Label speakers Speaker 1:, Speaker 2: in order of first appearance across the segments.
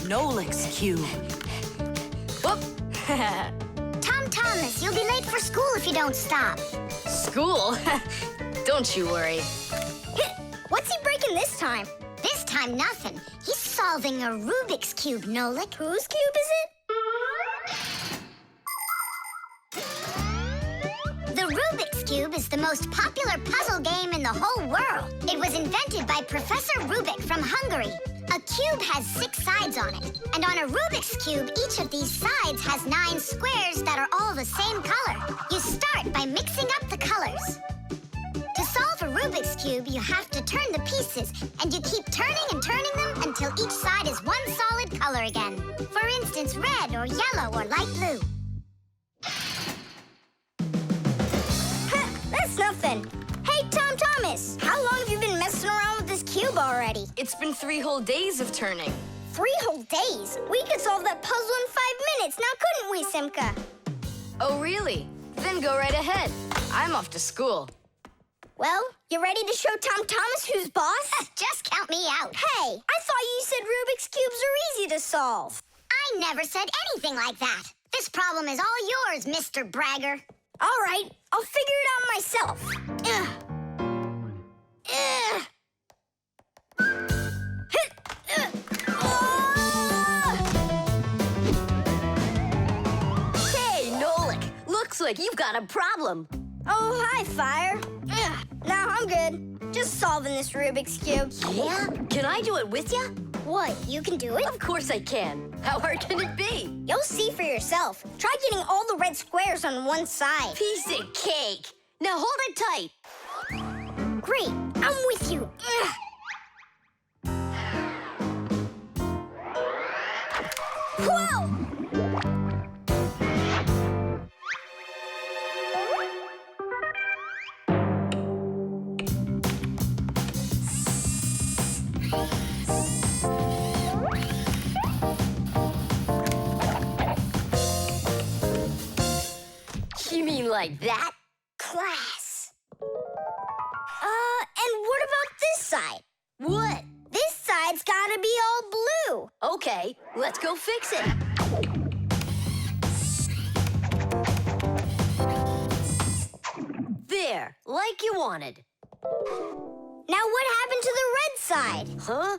Speaker 1: Nolik's cube. Whoop!
Speaker 2: Thomas, you'll be late for school if you don't stop.
Speaker 3: School? Don't you worry.
Speaker 2: What's he breaking this time? This time, nothing. He's solving a Rubik's Cube, Nolik. Whose cube is it? The Rubik's Cube is the most popular puzzle game in the whole world. It was invented by Professor Rubik from Hungary. A cube has 6 sides on it. And on a Rubik's Cube, each of these sides has 9 squares that are all the same color. You start by mixing up the colors. To solve a Rubik's Cube, you have to turn the pieces, and you keep turning and turning them until each side is one solid color again. For instance, red or yellow or light blue. That's nothing. Hey, Thomas, how long have you been messing around with this cube already?
Speaker 3: It's been 3 whole days of turning.
Speaker 2: 3 whole days? We could solve that puzzle in 5 minutes, now couldn't we, Simka?
Speaker 3: Oh, really? Then go right ahead. I'm off to school.
Speaker 2: Well, you ready to show Thomas who's boss? Just count me out. Hey, I thought you said Rubik's Cubes are easy to solve. I never said anything like that. This problem is all yours, Mr. Bragger. All right, I'll figure it out myself.
Speaker 1: Hey, Nolik, looks like you've got a problem.
Speaker 2: Oh, hi, Fire. No, I'm good. Just solving this Rubik's Cube.
Speaker 1: Yeah? Can I do it with you?
Speaker 2: What, you can do it?
Speaker 1: Of course I can. How hard can it be?
Speaker 2: You'll see for yourself. Try getting all the red squares on one side.
Speaker 1: Piece of cake. Now hold it tight.
Speaker 2: Great, I'm with you. Whoa!
Speaker 1: You mean like that?
Speaker 2: Class. And what about this side?
Speaker 1: What?
Speaker 2: This side's gotta be all blue.
Speaker 1: Okay, let's go fix it. There, like you wanted.
Speaker 2: Now what happened to the red side?
Speaker 1: Huh?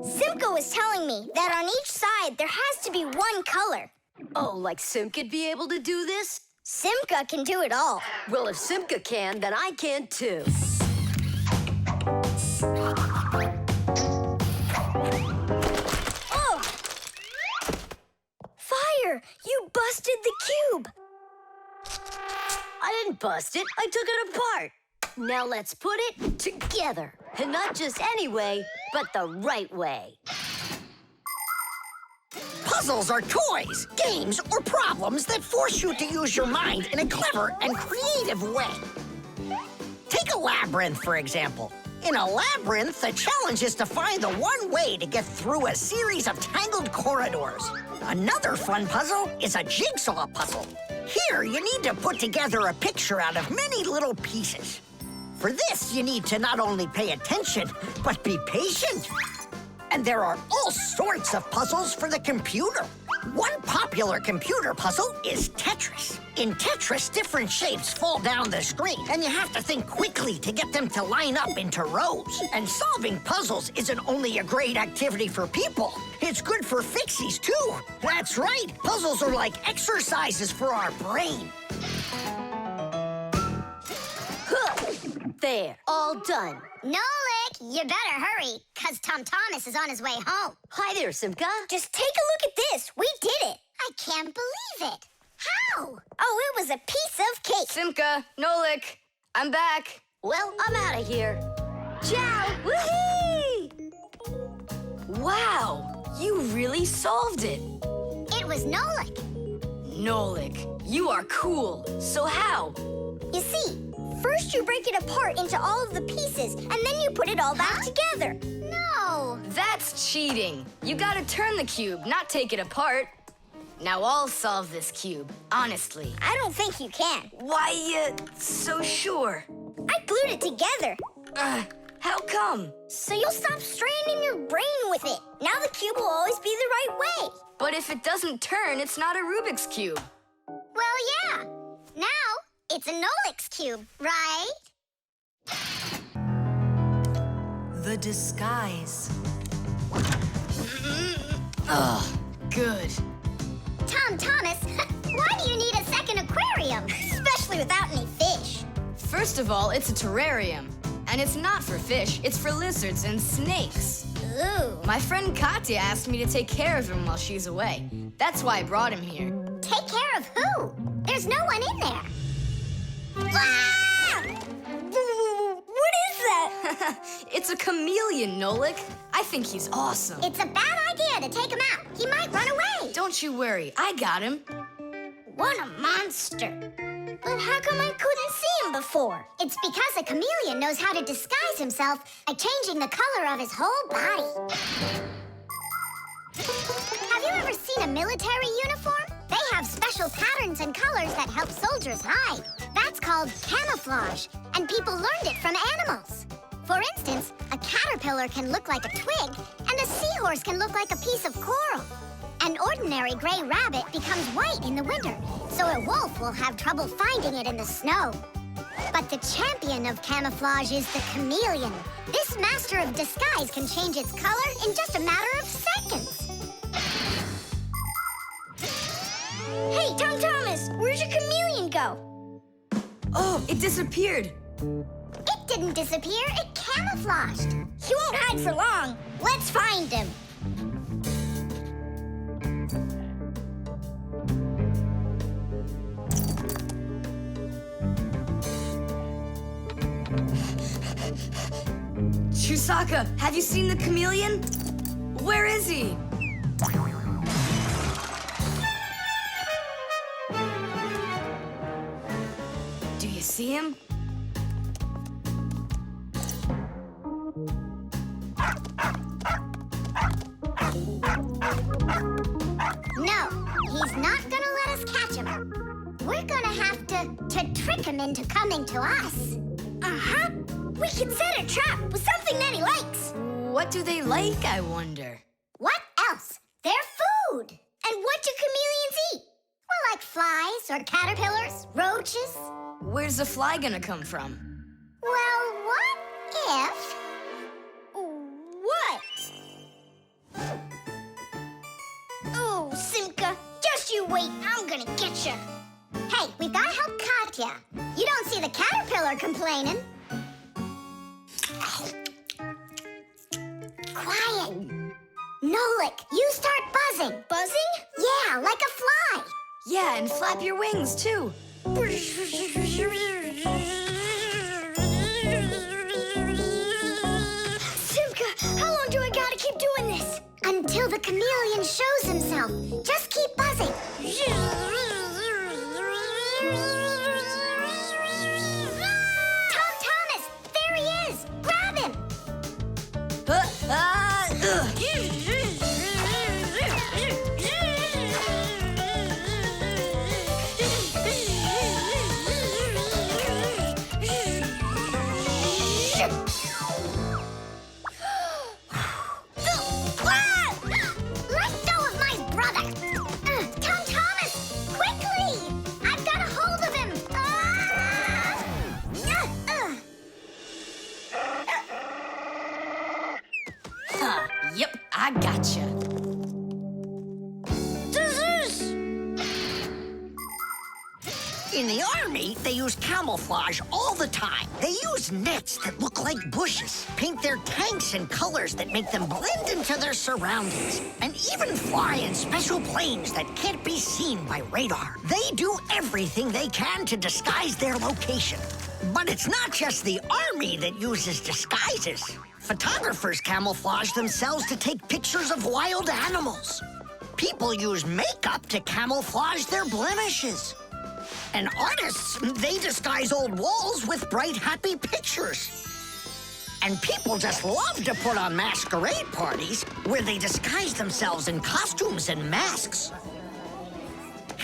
Speaker 2: Simka was telling me that on each side there has to be one color.
Speaker 1: Oh, like Simka'd be able to do this?
Speaker 2: Simka can do it all.
Speaker 1: Well, if Simka can, then I can too.
Speaker 2: Oh! Fire! You busted the cube!
Speaker 1: I didn't bust it, I took it apart. Now let's put it together. And not just any way, but the right way.
Speaker 4: Puzzles are toys, games, or problems that force you to use your mind in a clever and creative way. Take a labyrinth, for example. In a labyrinth, the challenge is to find the one way to get through a series of tangled corridors. Another fun puzzle is a jigsaw puzzle. Here, you need to put together a picture out of many little pieces. For this, you need to not only pay attention, but be patient. And there are all sorts of puzzles for the computer. One popular computer puzzle is Tetris. In Tetris, different shapes fall down the screen, and you have to think quickly to get them to line up into rows. And solving puzzles isn't only a great activity for people, it's good for Fixies, too. That's right, puzzles are like exercises for our brain.
Speaker 1: There, all done.
Speaker 2: Nolik, you better hurry, 'cause Thomas is on his way home.
Speaker 1: Hi there, Simka.
Speaker 2: Just take a look at this. We did it. I can't believe it. How? Oh, it was a piece of cake.
Speaker 3: Simka, Nolik, I'm back.
Speaker 1: Well, I'm out of here. Ciao! Woohoo!
Speaker 3: Wow, you really solved it.
Speaker 2: It was Nolik.
Speaker 3: Nolik, you are cool. So how?
Speaker 2: You see, first you break it apart into all of the pieces, and then you put it all back together. No.
Speaker 3: That's cheating. You gotta turn the cube, not take it apart. Now I'll solve this cube, honestly.
Speaker 2: I don't think you can.
Speaker 3: Why, so sure?
Speaker 2: I glued it together.
Speaker 3: How come?
Speaker 2: So you'll stop straining your brain with it. Now the cube will always be the right way.
Speaker 3: But if it doesn't turn, it's not a Rubik's Cube.
Speaker 2: Well, yeah. Now it's a Nolik's cube, right?
Speaker 3: The disguise. Ugh, good.
Speaker 2: Tom Thomas, why do you need a second aquarium? Especially without any fish.
Speaker 3: First of all, it's a terrarium. And it's not for fish, it's for lizards and snakes.
Speaker 2: Ooh.
Speaker 3: My friend Katya asked me to take care of him while she's away. That's why I brought him here.
Speaker 2: Take care of who? There's no one in there. Ah! What is that?
Speaker 3: It's a chameleon, Nolik. I think he's awesome.
Speaker 2: It's a bad idea to take him out. He might run away.
Speaker 3: Don't you worry, I got him.
Speaker 2: What a monster. But how come I couldn't see him before? It's because a chameleon knows how to disguise himself by changing the color of his whole body. Have you ever seen a military uniform? They have special patterns and colors that help soldiers hide. That's called camouflage, and people learned it from animals. For instance, a caterpillar can look like a twig, and a seahorse can look like a piece of coral. An ordinary gray rabbit becomes white in the winter, so a wolf will have trouble finding it in the snow. But the champion of camouflage is the chameleon. This master of disguise can change its color in just a matter of seconds. Hey, Tom Thomas, where'd your chameleon go?
Speaker 3: Oh, it disappeared.
Speaker 2: It didn't disappear, it camouflaged. He won't hide for long. Let's find him.
Speaker 3: Chusaka, have you seen the chameleon? Where is he? Do you see him?
Speaker 2: No, he's not gonna let us catch him. We're gonna have to trick him into coming to us. Uh-huh. We can set a trap with something that he likes.
Speaker 3: What do they like, I wonder?
Speaker 2: What else? They're food. And what do chameleons eat? Well, like flies or caterpillars, roaches.
Speaker 3: Where's the fly gonna come from?
Speaker 2: Well, what if... What? Oh, Simka, just you wait. I'm gonna get you. Hey, we've gotta help Katya. You don't see the caterpillar complaining. Quiet. Nolik, you start buzzing. Buzzing? Yeah, like a fly.
Speaker 3: Yeah, and flap your wings, too.
Speaker 2: Simka, how long do I gotta keep doing this? Until the chameleon shows himself. Just keep buzzing. Tom Thomas, there he is. Grab him. Let go of my brother. Tom Thomas, quickly. I've got a hold of him.
Speaker 3: Yep, I gotcha.
Speaker 4: In the army, they use camouflage all the time. They use nets that look like bushes, paint their tanks in colors that make them blend into their surroundings, and even fly in special planes that can't be seen by radar. They do everything they can to disguise their location. But it's not just the army that uses disguises. Photographers camouflage themselves to take pictures of wild animals. People use makeup to camouflage their blemishes. And artists, they disguise old walls with bright, happy pictures. And people just love to put on masquerade parties where they disguise themselves in costumes and masks.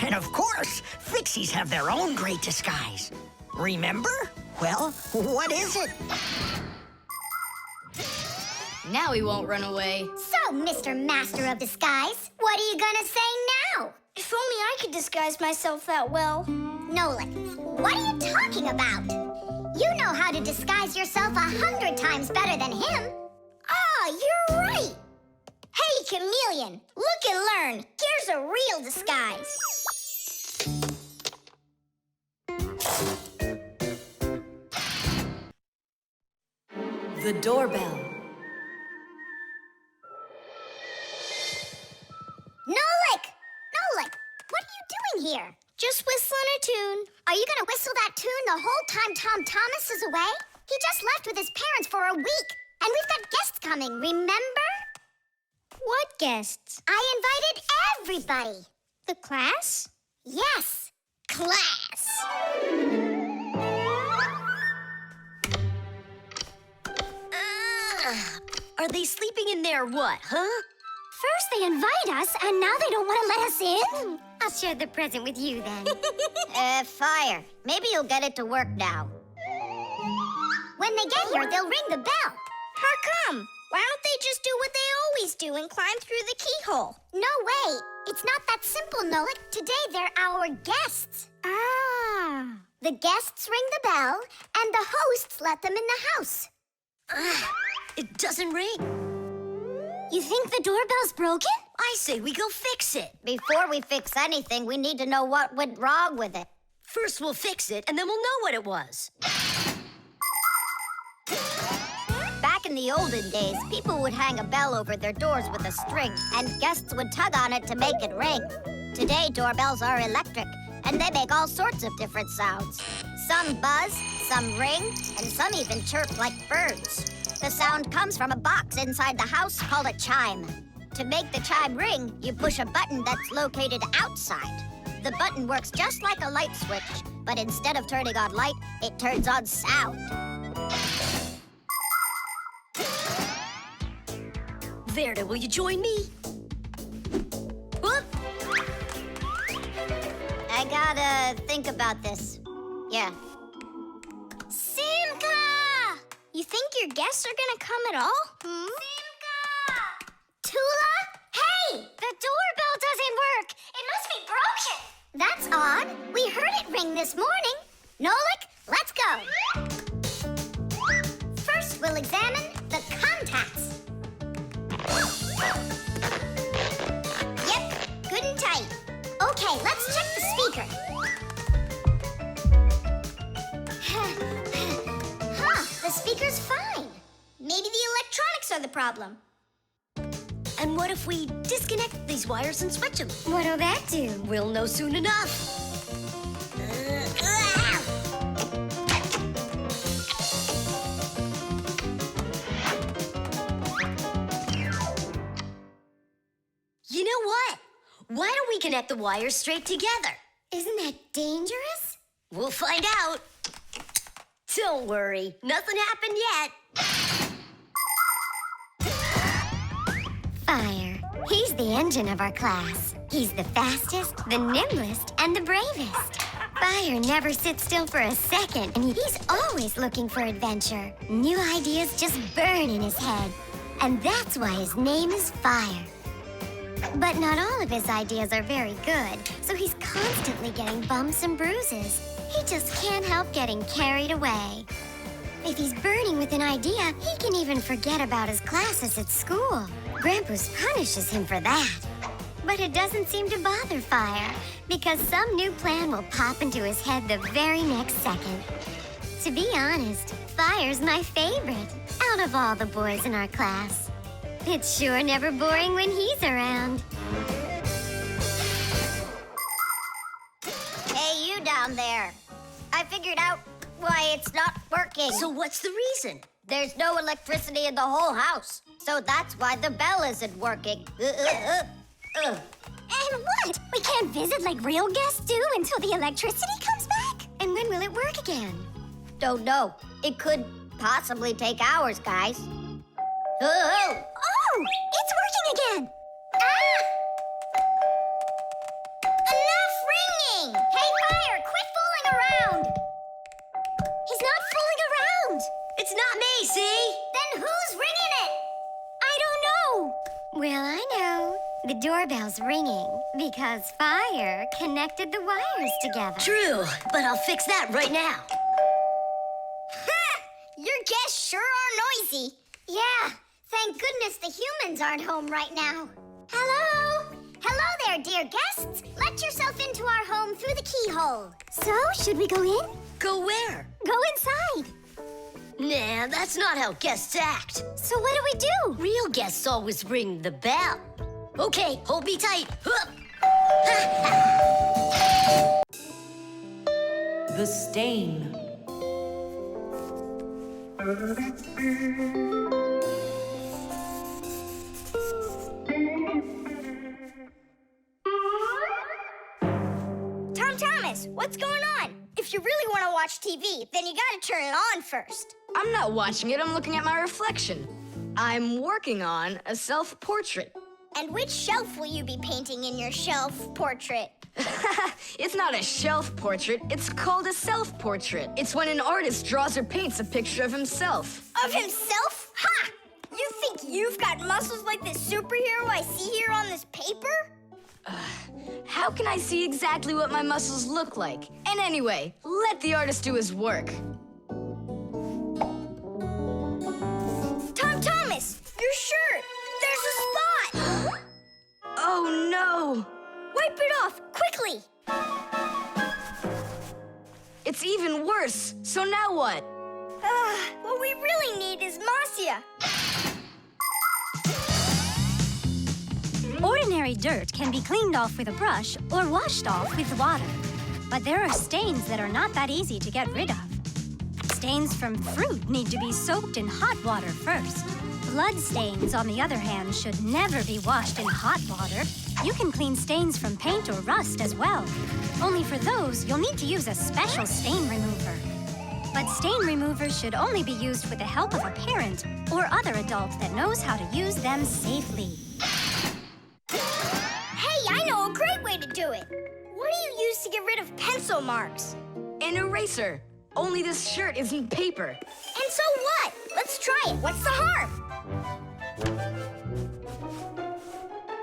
Speaker 4: And of course, Fixies have their own great disguise. Remember? Well, what is it?
Speaker 3: Now he won't run away.
Speaker 2: So, Mr. Master of Disguise, what are you gonna say now?
Speaker 5: If only I could disguise myself that well.
Speaker 2: Nolik, what are you talking about? You know how to disguise yourself 100 times better than him.
Speaker 5: Ah, you're right.
Speaker 2: Hey, chameleon,
Speaker 5: Look and learn. Here's a real disguise.
Speaker 1: The doorbell.
Speaker 2: Nolik! Nolik, what are you doing here?
Speaker 5: Just whistling a tune.
Speaker 2: Are you gonna whistle that tune the whole time Tom Thomas is away? He just left with his parents for a week, and we've got guests coming, remember?
Speaker 5: What guests?
Speaker 2: I invited everybody.
Speaker 5: The class?
Speaker 2: Yes, class.
Speaker 1: Are they sleeping in there what, huh?
Speaker 2: First they invite us, and now they don't want to let us in? I'll share the present with you then.
Speaker 5: Fire. Maybe you'll get it to work now.
Speaker 2: When they get here, they'll ring the bell.
Speaker 5: How come? Why don't they just do what they always do and climb through the keyhole?
Speaker 2: No way. It's not that simple, Nolik. Today they're our guests.
Speaker 5: Ah.
Speaker 2: The guests ring the bell, and the hosts let them in the house.
Speaker 1: It doesn't ring.
Speaker 2: You think the doorbell's broken?
Speaker 1: I say we go fix it.
Speaker 5: Before we fix anything, we need to know what went wrong with it.
Speaker 1: First we'll fix it, and then we'll know what it was.
Speaker 5: Back in the olden days, people would hang a bell over their doors with a string, and guests would tug on it to make it ring. Today, doorbells are electric, and they make all sorts of different sounds. Some buzz, some ring, and some even chirp like birds. The sound comes from a box inside the house called a chime. To make the chime ring, you push a button that's located outside. The button works just like a light switch, but instead of turning on light, it turns on sound.
Speaker 1: Verda, will you join me? Whoop!
Speaker 5: I gotta think about this. Yeah.
Speaker 2: Simka!
Speaker 5: You think your guests are gonna come at all?
Speaker 2: Simka! Tula? Hey! The doorbell doesn't work. It must be broken. That's odd. We heard it ring this morning. Nolik, let's go. First, we'll examine the contacts.
Speaker 5: Yep, good and tight.
Speaker 2: Okay, let's check the speaker. Huh, the speaker's fine.
Speaker 5: Maybe the electronics are the problem.
Speaker 1: And what if we disconnect these wires and switch them?
Speaker 2: What'll that do?
Speaker 1: We'll know soon enough. You know what? Why don't we connect the wires straight together?
Speaker 2: Isn't that dangerous?
Speaker 1: We'll find out. Don't worry, nothing happened yet.
Speaker 2: Fire. He's the engine of our class. He's the fastest, the nimblest, and the bravest. Fire never sits still for a second, and he's always looking for adventure. New ideas just burn in his head, and that's why his name is Fire. But not all of his ideas are very good, so he's constantly getting bumps and bruises. He just can't help getting carried away. If he's burning with an idea, he can even forget about his classes at school. Grampus punishes him for that. But it doesn't seem to bother Fire, because some new plan will pop into his head the very next second. To be honest, Fire's my favorite out of all the boys in our class. It's sure never boring when he's around.
Speaker 5: Hey, you down there. I figured out why it's not working.
Speaker 1: So what's the reason?
Speaker 5: There's no electricity in the whole house. So that's why the bell isn't working.
Speaker 2: And what? We can't visit like real guests do until the electricity comes back? And when will it work again?
Speaker 5: Don't know. It could possibly take hours, guys.
Speaker 2: Oh, it's working again! Ah! Enough ringing! Hey, Fire, quit fooling around! He's not fooling around!
Speaker 1: It's not me, see?
Speaker 2: Then who's ringing it?
Speaker 5: The doorbell's ringing because Fire connected the wires together.
Speaker 1: True, but I'll fix that right now.
Speaker 2: Your guests sure are noisy. Yeah, thank goodness the humans aren't home right now. Hello? Hello there, dear guests. Let yourself into our home through the keyhole.
Speaker 5: So, should we go in?
Speaker 1: Go where?
Speaker 5: Go inside.
Speaker 1: Nah, that's not how guests act.
Speaker 5: So what do we do?
Speaker 1: Real guests always ring the bell. Okay, hold me tight. Hup.
Speaker 6: The stain.
Speaker 2: Tom Thomas, what's going on? If you really want to watch TV, then you gotta turn it on first.
Speaker 3: I'm not watching it, I'm looking at my reflection. I'm working on a self-portrait.
Speaker 2: And which shelf will you be painting in your shelf portrait?
Speaker 3: It's not a shelf portrait, it's called a self-portrait. It's when an artist draws or paints a picture of himself.
Speaker 2: Of himself? Ha! You think you've got muscles like this superhero I see here on this paper?
Speaker 3: How can I see exactly what my muscles look like? And anyway, let the artist do his work.
Speaker 2: Tom Thomas, your shirt! There's a spot!
Speaker 3: Oh no!
Speaker 2: Wipe it off, quickly!
Speaker 3: It's even worse. So now what?
Speaker 2: What we really need is Masya.
Speaker 5: Ordinary dirt can be cleaned off with a brush or washed off with water. But there are stains that are not that easy to get rid of. Stains from fruit need to be soaked in hot water first. Blood stains, on the other hand, should never be washed in hot water. You can clean stains from paint or rust as well. Only for those, you'll need to use a special stain remover. But stain removers should only be used with the help of a parent or other adult that knows how to use them safely.
Speaker 2: Hey, I know a great way to do it. What do you use to get rid of pencil marks?
Speaker 3: An eraser. Only this shirt isn't paper.
Speaker 2: And so what? Let's try it. What's the harm?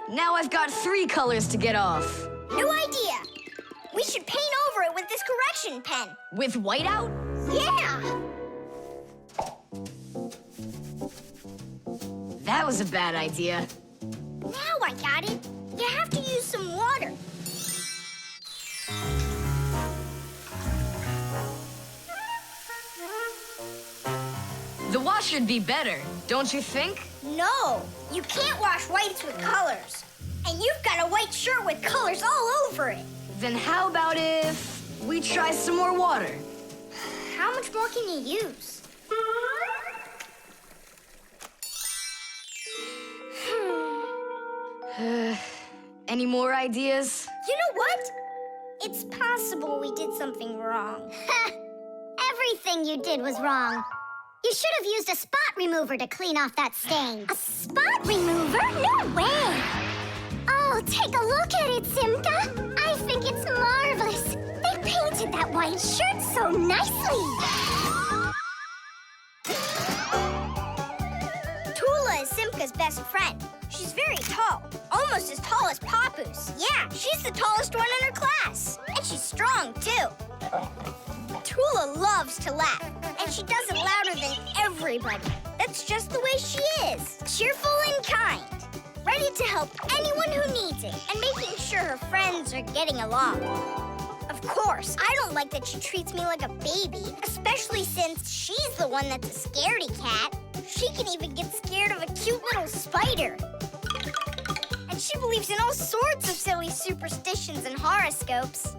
Speaker 3: Now I've got 3 colors to get off.
Speaker 2: New idea. We should paint over it with this correction pen.
Speaker 3: With whiteout?
Speaker 2: Yeah!
Speaker 3: That was a bad idea.
Speaker 2: Now I got it. You have to use some water.
Speaker 3: The wash should be better, don't you think?
Speaker 2: No, you can't wash whites with colors. And you've got a white shirt with colors all over it.
Speaker 3: Then how about if we try some more water?
Speaker 2: How much more can you use?
Speaker 3: Any more ideas?
Speaker 2: You know what? It's possible we did something wrong.
Speaker 5: Everything you did was wrong. You should have used a spot remover to clean off that stain.
Speaker 2: A spot remover? No way!
Speaker 5: Oh, take a look at it, Simka. I think it's marvelous. They painted that white shirt so nicely.
Speaker 2: Tula is Simka's best friend. She's very tall, almost as tall as Papoose. Yeah, she's the tallest one in her class. And she's strong, too. Tula loves to laugh, and she does it louder than everybody. That's just the way she is. Cheerful and kind. Ready to help anyone who needs it, and making sure her friends are getting along. Of course, I don't like that she treats me like a baby, especially since she's the one that's a scaredy cat. She can even get scared of a cute little spider. And she believes in all sorts of silly superstitions and horoscopes.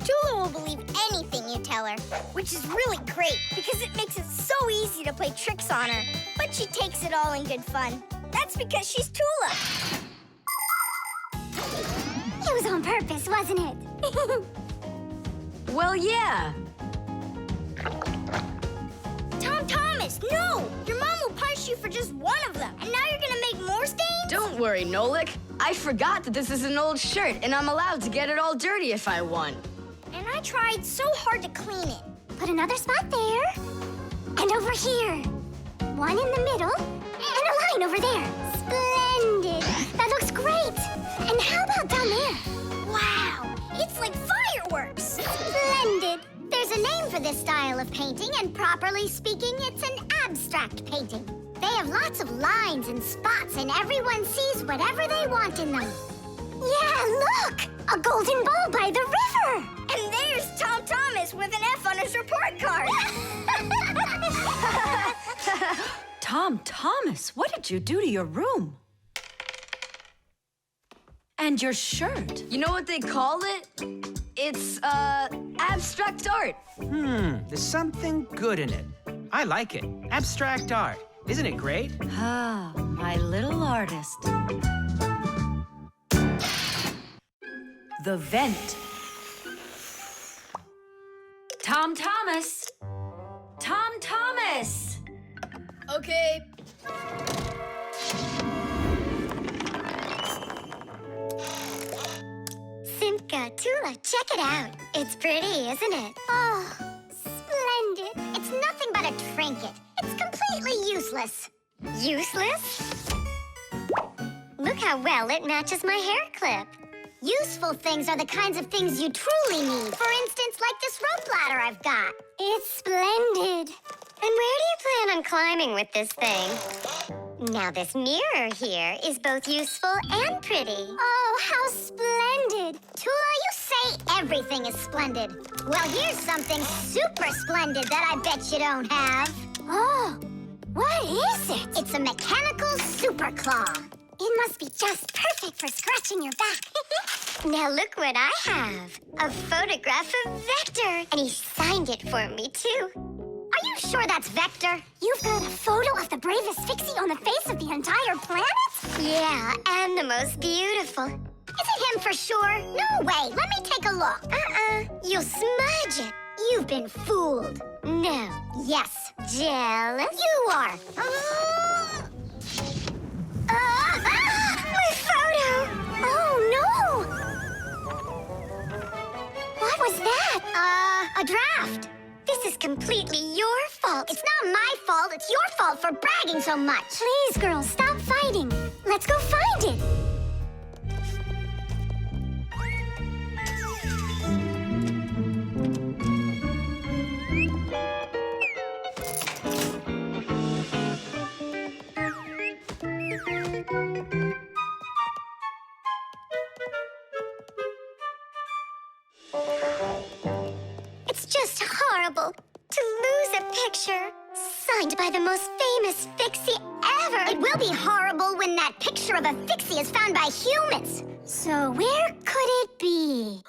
Speaker 2: Tula will believe anything you tell her, which is really great because it makes it so easy to play tricks on her. But she takes it all in good fun. That's because she's Tula.
Speaker 5: It was on purpose, wasn't it?
Speaker 3: Well, yeah.
Speaker 2: Tom Thomas, no! Your mom will punish you for just one of them. And now you're gonna make more stains?
Speaker 3: Don't worry, Nolik. I forgot that this is an old shirt, and I'm allowed to get it all dirty if I want.
Speaker 2: And I tried so hard to clean it.
Speaker 5: Put another spot there. And over here. One in the middle. And a line over there. Splendid.
Speaker 2: That looks great! And how about down there? Wow! It's like fireworks! Splendid! There's a name for this style of painting, and properly speaking, it's an abstract painting. They have lots of lines and spots, and everyone sees whatever they want in them. Yeah, look! A golden ball by the river!
Speaker 5: And there's Tom Thomas with an F on his report card.
Speaker 6: Tom Thomas, what did you do to your room? And your shirt?
Speaker 3: You know what they call it? It's, abstract art.
Speaker 7: There's something good in it. I like it. Abstract art. Isn't it great?
Speaker 6: Ah, my little artist. The vent. Tom Thomas! Tom Thomas!
Speaker 3: Okay.
Speaker 2: Simka, Tula, check it out. It's pretty, isn't it? Oh, splendid. It's nothing but a trinket. It's completely useless. Useless? Look how well it matches my hair clip. Useful things are the kinds of things you truly need. For instance, like this rope ladder I've got. It's splendid. And where do you plan on climbing with this thing? Now this mirror here is both useful and pretty. Oh, how splendid. Tula, you say everything is splendid. Well, here's something super splendid that I bet you don't have. Oh, what is it? It's a mechanical super claw. It must be just perfect for scratching your back. Now look what I have. A photograph of Vector. And he signed it for me, too. Are you sure that's Vector? You've got a photo of the bravest Fixie on the face of the entire planet? Yeah, and the most beautiful. Is it him for sure? No way. Let me take a look. You'll smudge it. You've been fooled. No. Yes. Jealous? You are. My photo! Oh, no! What was that? A draft. This is completely your fault. It's not my fault. It's your fault for bragging so much. Please, girls, stop fighting. Let's go find it. It's just horrible to lose a picture signed by the most famous Fixie ever. It will be horrible when that picture of a Fixie is found by humans. So where could it be?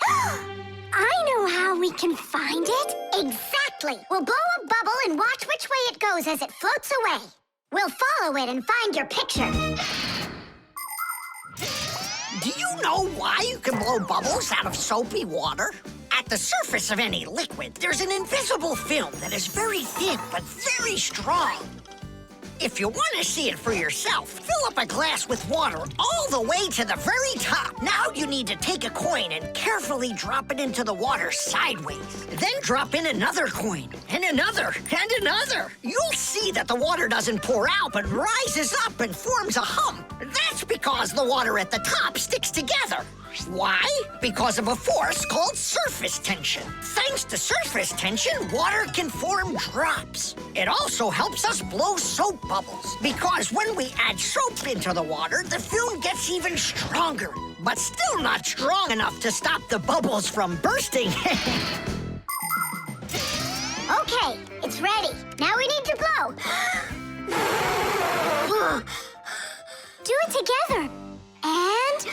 Speaker 2: I know how we can find it. Exactly. We'll blow a bubble and watch which way it goes as it floats away. We'll follow it and find your picture.
Speaker 4: Do you know why you can blow bubbles out of soapy water? At the surface of any liquid, there's an invisible film that is very thin but very strong. If you want to see it for yourself, fill up a glass with water all the way to the very top. Now you need to take a coin and carefully drop it into the water sideways. Then drop in another coin, and another, and another. You'll see that the water doesn't pour out, but rises up and forms a hump. That's because the water at the top sticks together. Why? Because of a force called surface tension. Thanks to surface tension, water can form drops. It also helps us blow soap bubbles, because when we add soap into the water, the film gets even stronger, but still not strong enough to stop the bubbles from bursting.
Speaker 2: Okay, it's ready. Now we need to blow. Do it together. And...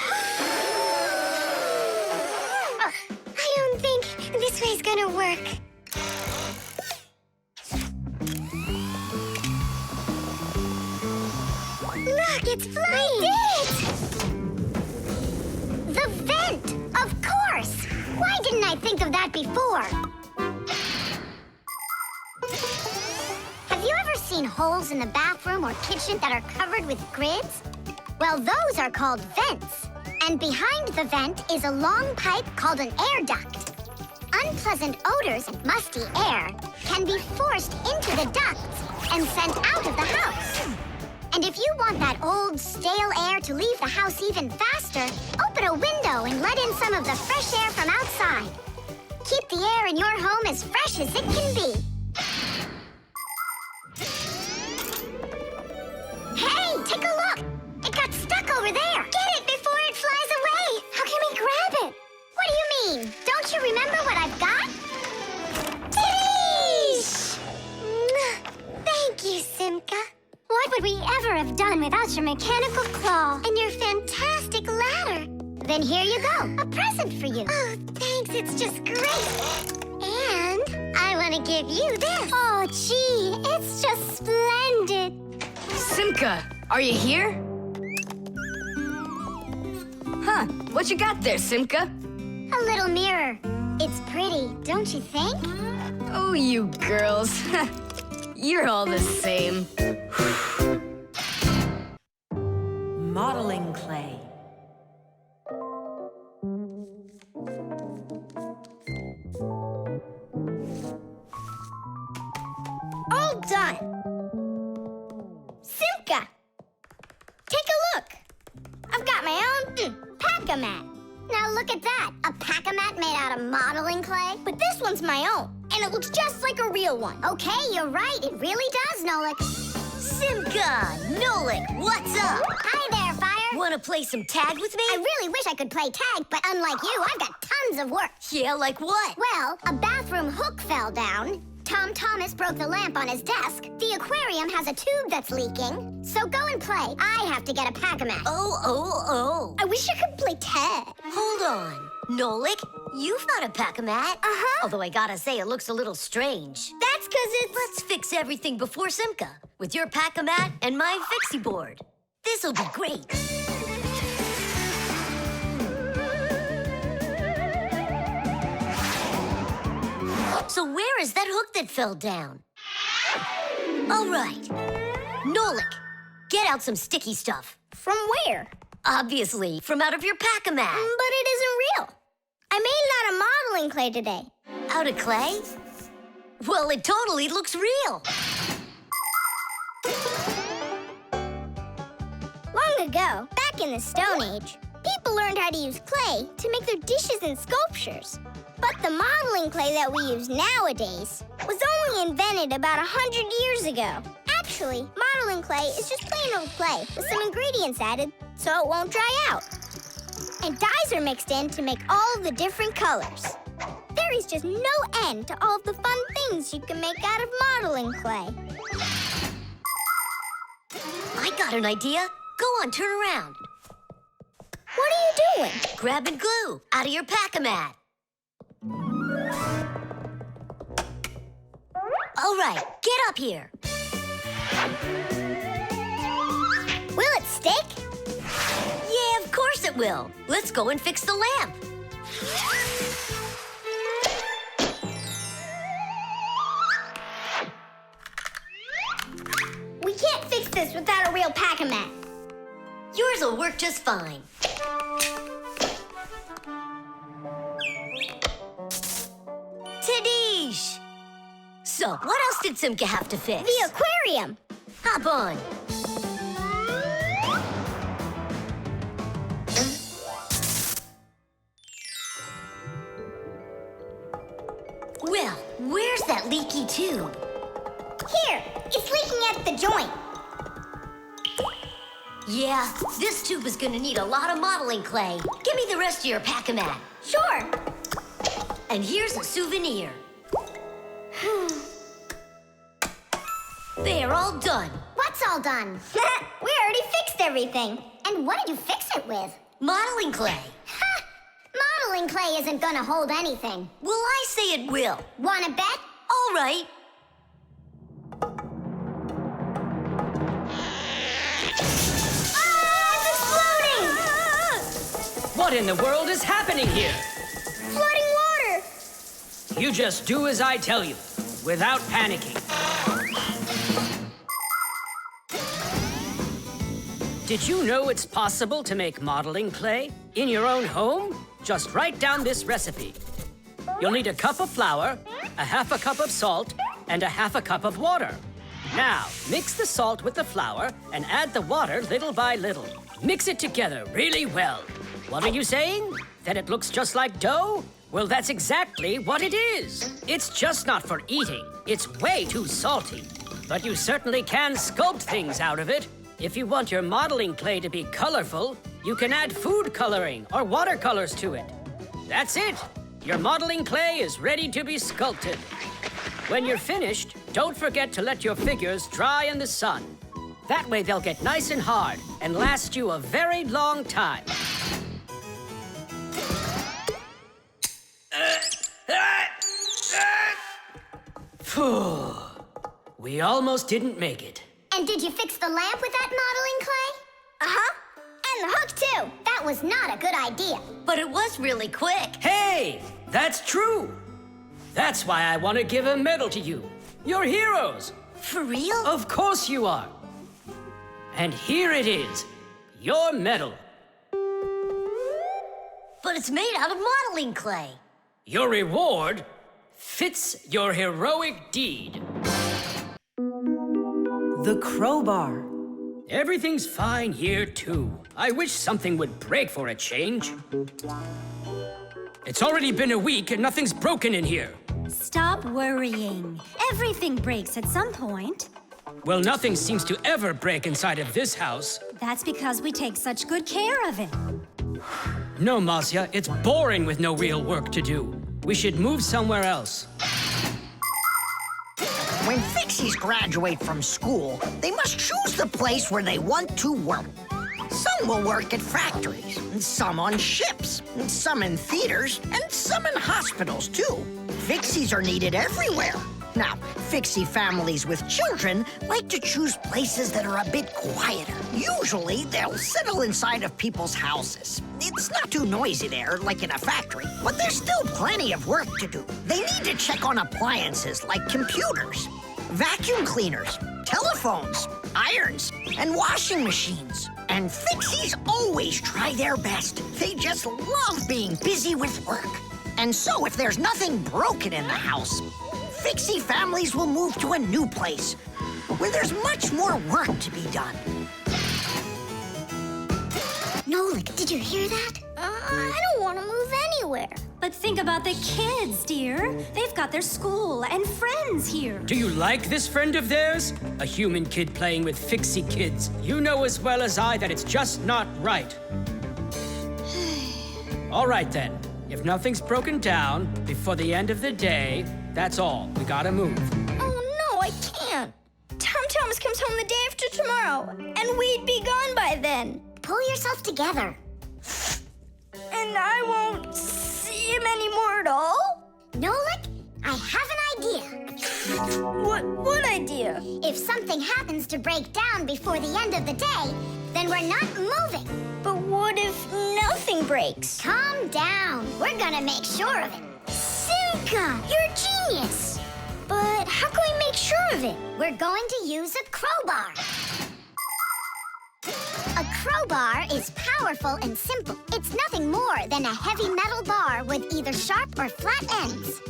Speaker 2: I don't think this way's gonna work. Look, it's flying! We did it! The vent! Of course! Why didn't I think of that before? Have you ever seen holes in the bathroom or kitchen that are covered with grids? Well, those are called vents. And behind the vent is a long pipe called an air duct. Unpleasant odors and musty air can be forced into the ducts and sent out of the house. And if you want that old, stale air to leave the house even faster, open a window and let in some of the fresh air from outside. Keep the air in your home as fresh as it can be. Hey, take a look! It got stuck over there! Get it before it flies away! How can we grab it? What do you mean? Don't you remember what I've got? Tidish! Thank you, Simka. What would we ever have done without your mechanical claw and your fantastic ladder? Then here you go, a present for you. Oh, thanks, it's just great. And I want to give you this. Oh, gee, it's just splendid.
Speaker 3: Simka, are you here? Huh, what you got there, Simka?
Speaker 2: A little mirror. It's pretty, don't you think?
Speaker 3: Oh, you girls. You're all the same.
Speaker 6: Modeling clay.
Speaker 2: All done. Simka, take a look. I've got my own pack-a-mat. Now look at that, a pack-a-mat made out of modeling clay. But this one's my own, and it looks just like a real one. Okay, you're right, it really does, Nolik.
Speaker 1: Simka, Nolik, what's up?
Speaker 2: Hi there, Fire.
Speaker 1: Want to play some tag with me?
Speaker 2: I really wish I could play tag, but unlike you, I've got tons of work.
Speaker 1: Yeah, like what?
Speaker 2: Well, a bathroom hook fell down. Tom Thomas broke the lamp on his desk. The aquarium has a tube that's leaking. So go and play. I have to get a pack-a-mat.
Speaker 1: Oh.
Speaker 2: I wish I could play tag.
Speaker 1: Hold on. Nolik, you've got a pack-a-mat.
Speaker 2: Uh-huh.
Speaker 1: Although I gotta say, it looks a little strange.
Speaker 2: That's because it's...
Speaker 1: Let's fix everything before Simka with your pack-a-mat and my Fixie board. This'll be great. So where is that hook that fell down? All right. Nolik, get out some sticky stuff.
Speaker 2: From where?
Speaker 1: Obviously, from out of your pack-a-mat.
Speaker 2: But it isn't real. I made it out of modeling clay today.
Speaker 1: Out of clay? Well, it totally looks real.
Speaker 2: Long ago, back in the Stone Age, people learned how to use clay to make their dishes and sculptures. But the modeling clay that we use nowadays was only invented about 100 years ago. Actually, modeling clay is just plain old clay with some ingredients added so it won't dry out. And dyes are mixed in to make all the different colors. There is just no end to all of the fun things you can make out of modeling clay.
Speaker 1: I got an idea. Go on, turn around.
Speaker 2: What are you doing?
Speaker 1: Grab and glue out of your pack-a-mat. All right, get up here.
Speaker 2: Will it stick?
Speaker 1: Yeah, of course it will. Let's go and fix the lamp.
Speaker 2: We can't fix this without a real pack-a-mat.
Speaker 1: Yours will work just fine. Tidish! So, what else did Simka have to fix?
Speaker 2: The aquarium.
Speaker 1: Hop on. Well, where's that leaky tube?
Speaker 2: Here, it's leaking at the joint.
Speaker 1: Yeah, this tube is gonna need a lot of modeling clay. Give me the rest of your pack-a-mat.
Speaker 2: Sure.
Speaker 1: And here's a souvenir. They're all done.
Speaker 2: What's all done? We already fixed everything. And what did you fix it with?
Speaker 1: Modeling clay.
Speaker 2: Ha! Modeling clay isn't gonna hold anything.
Speaker 1: Well, I say it will.
Speaker 2: Wanna bet?
Speaker 1: All right.
Speaker 2: Ah, it's exploding!
Speaker 7: What in the world is happening here?
Speaker 2: Flooding water!
Speaker 7: You just do as I tell you, without panicking. Did you know it's possible to make modeling clay in your own home? Just write down this recipe. You'll need a cup of flour, a half a cup of salt, and a half a cup of water. Now, mix the salt with the flour and add the water little by little. Mix it together really well. What are you saying? That it looks just like dough? Well, that's exactly what it is. It's just not for eating. It's way too salty. But you certainly can sculpt things out of it. If you want your modeling clay to be colorful, you can add food coloring or watercolors to it. That's it. Your modeling clay is ready to be sculpted. When you're finished, don't forget to let your figures dry in the sun. That way they'll get nice and hard and last you a very long time. Phew. We almost didn't make it.
Speaker 2: And did you fix the lamp with that modeling clay? Uh-huh. And the hook, too. That was not a good idea.
Speaker 1: But it was really quick.
Speaker 7: Hey, that's true. That's why I want to give a medal to you. You're heroes.
Speaker 1: For real?
Speaker 7: Of course you are. And here it is, your medal.
Speaker 1: But it's made out of modeling clay.
Speaker 7: Your reward fits your heroic deed.
Speaker 6: The crowbar.
Speaker 7: Everything's fine here, too. I wish something would break for a change. It's already been a week and nothing's broken in here.
Speaker 8: Stop worrying. Everything breaks at some point.
Speaker 7: Well, nothing seems to ever break inside of this house.
Speaker 8: That's because we take such good care of it.
Speaker 7: No, Masya, it's boring with no real work to do. We should move somewhere else.
Speaker 4: When Fixies graduate from school, they must choose the place where they want to work. Some will work at factories, and some on ships, and some in theaters, and some in hospitals, too. Fixies are needed everywhere. Now, Fixie families with children like to choose places that are a bit quieter. Usually, they'll settle inside of people's houses. It's not too noisy there, like in a factory, but there's still plenty of work to do. They need to check on appliances like computers, vacuum cleaners, telephones, irons, and washing machines. And Fixies always try their best. They just love being busy with work. And so if there's nothing broken in the house, Fixie families will move to a new place where there's much more work to be done.
Speaker 2: Nolik, did you hear that? I don't want to move anywhere.
Speaker 8: But think about the kids, dear. They've got their school and friends here.
Speaker 7: Do you like this friend of theirs? A human kid playing with Fixie kids. You know as well as I that it's just not right. All right, then. If nothing's broken down before the end of the day, that's all. We gotta move.
Speaker 5: Oh, no, I can't. Tom Thomas comes home the day after tomorrow, and we'd be gone by then.
Speaker 2: Pull yourself together.
Speaker 5: And I won't see him anymore at all?
Speaker 2: Nolik, I have an idea.
Speaker 5: What idea?
Speaker 2: If something happens to break down before the end of the day, then we're not moving.
Speaker 5: But what if nothing breaks?
Speaker 2: Calm down. We're gonna make sure of it. Simka, you're a genius.
Speaker 5: But how can we make sure of it?
Speaker 2: We're going to use a crowbar. A crowbar is powerful and simple. It's nothing more than a heavy metal bar with either sharp or flat ends.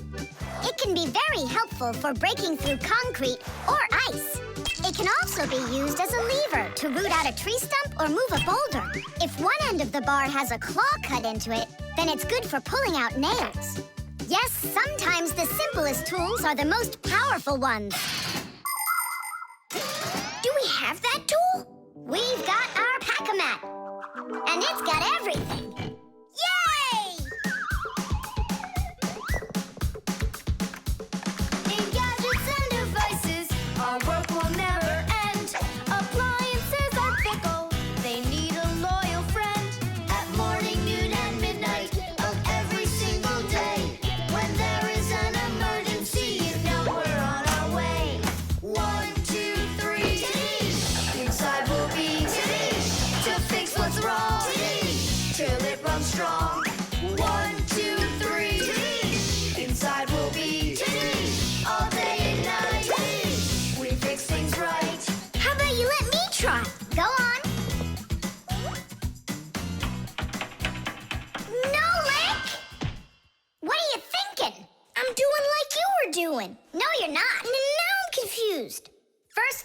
Speaker 2: It can be very helpful for breaking through concrete or ice. It can also be used as a lever to root out a tree stump or move a boulder. If one end of the bar has a claw cut into it, then it's good for pulling out nails. Yes, sometimes the simplest tools are the most powerful ones.
Speaker 5: Do we have that tool?
Speaker 2: We've got our pack-a-mat, and it's got everything.
Speaker 5: Yay!
Speaker 9: In gadgets and devices, our work will never end. Appliances are fickle, they need a loyal friend. At morning, noon, and midnight of every single day. When there is an emergency, you know we're on our way.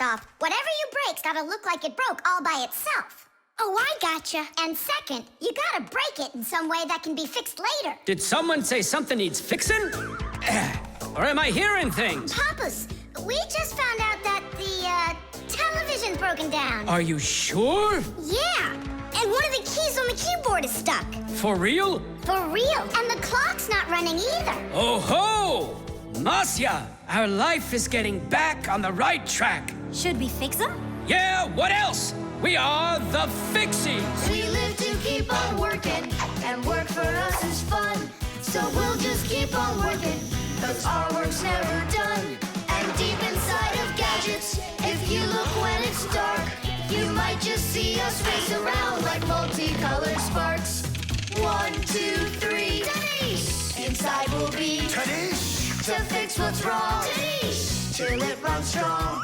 Speaker 2: off, whatever you break's gotta look like it broke all by itself. Oh, I gotcha. And second, you gotta break it in some way that can be fixed later.
Speaker 7: Did someone say something needs fixing? Or am I hearing things?
Speaker 2: Papas, we just found out that the television's broken down.
Speaker 7: Are you sure?
Speaker 2: Yeah, and one of the keys on the keyboard is stuck.
Speaker 7: For real?
Speaker 2: For real. And the clock's not running either.
Speaker 7: Oh ho! Masya, our life is getting back on the right track.
Speaker 8: Should we fix them?
Speaker 7: Yeah, what else? We are the Fixies.
Speaker 9: We live to keep on working, and work for us is fun. So we'll just keep on working, 'cause our work's never done. And deep inside of gadgets, if you look when it's dark, you might just see us race around like multicolored sparks. 1, 2, 3, Tadish! Inside we'll be Tadish! To fix what's wrong, Tadish! Till it runs strong.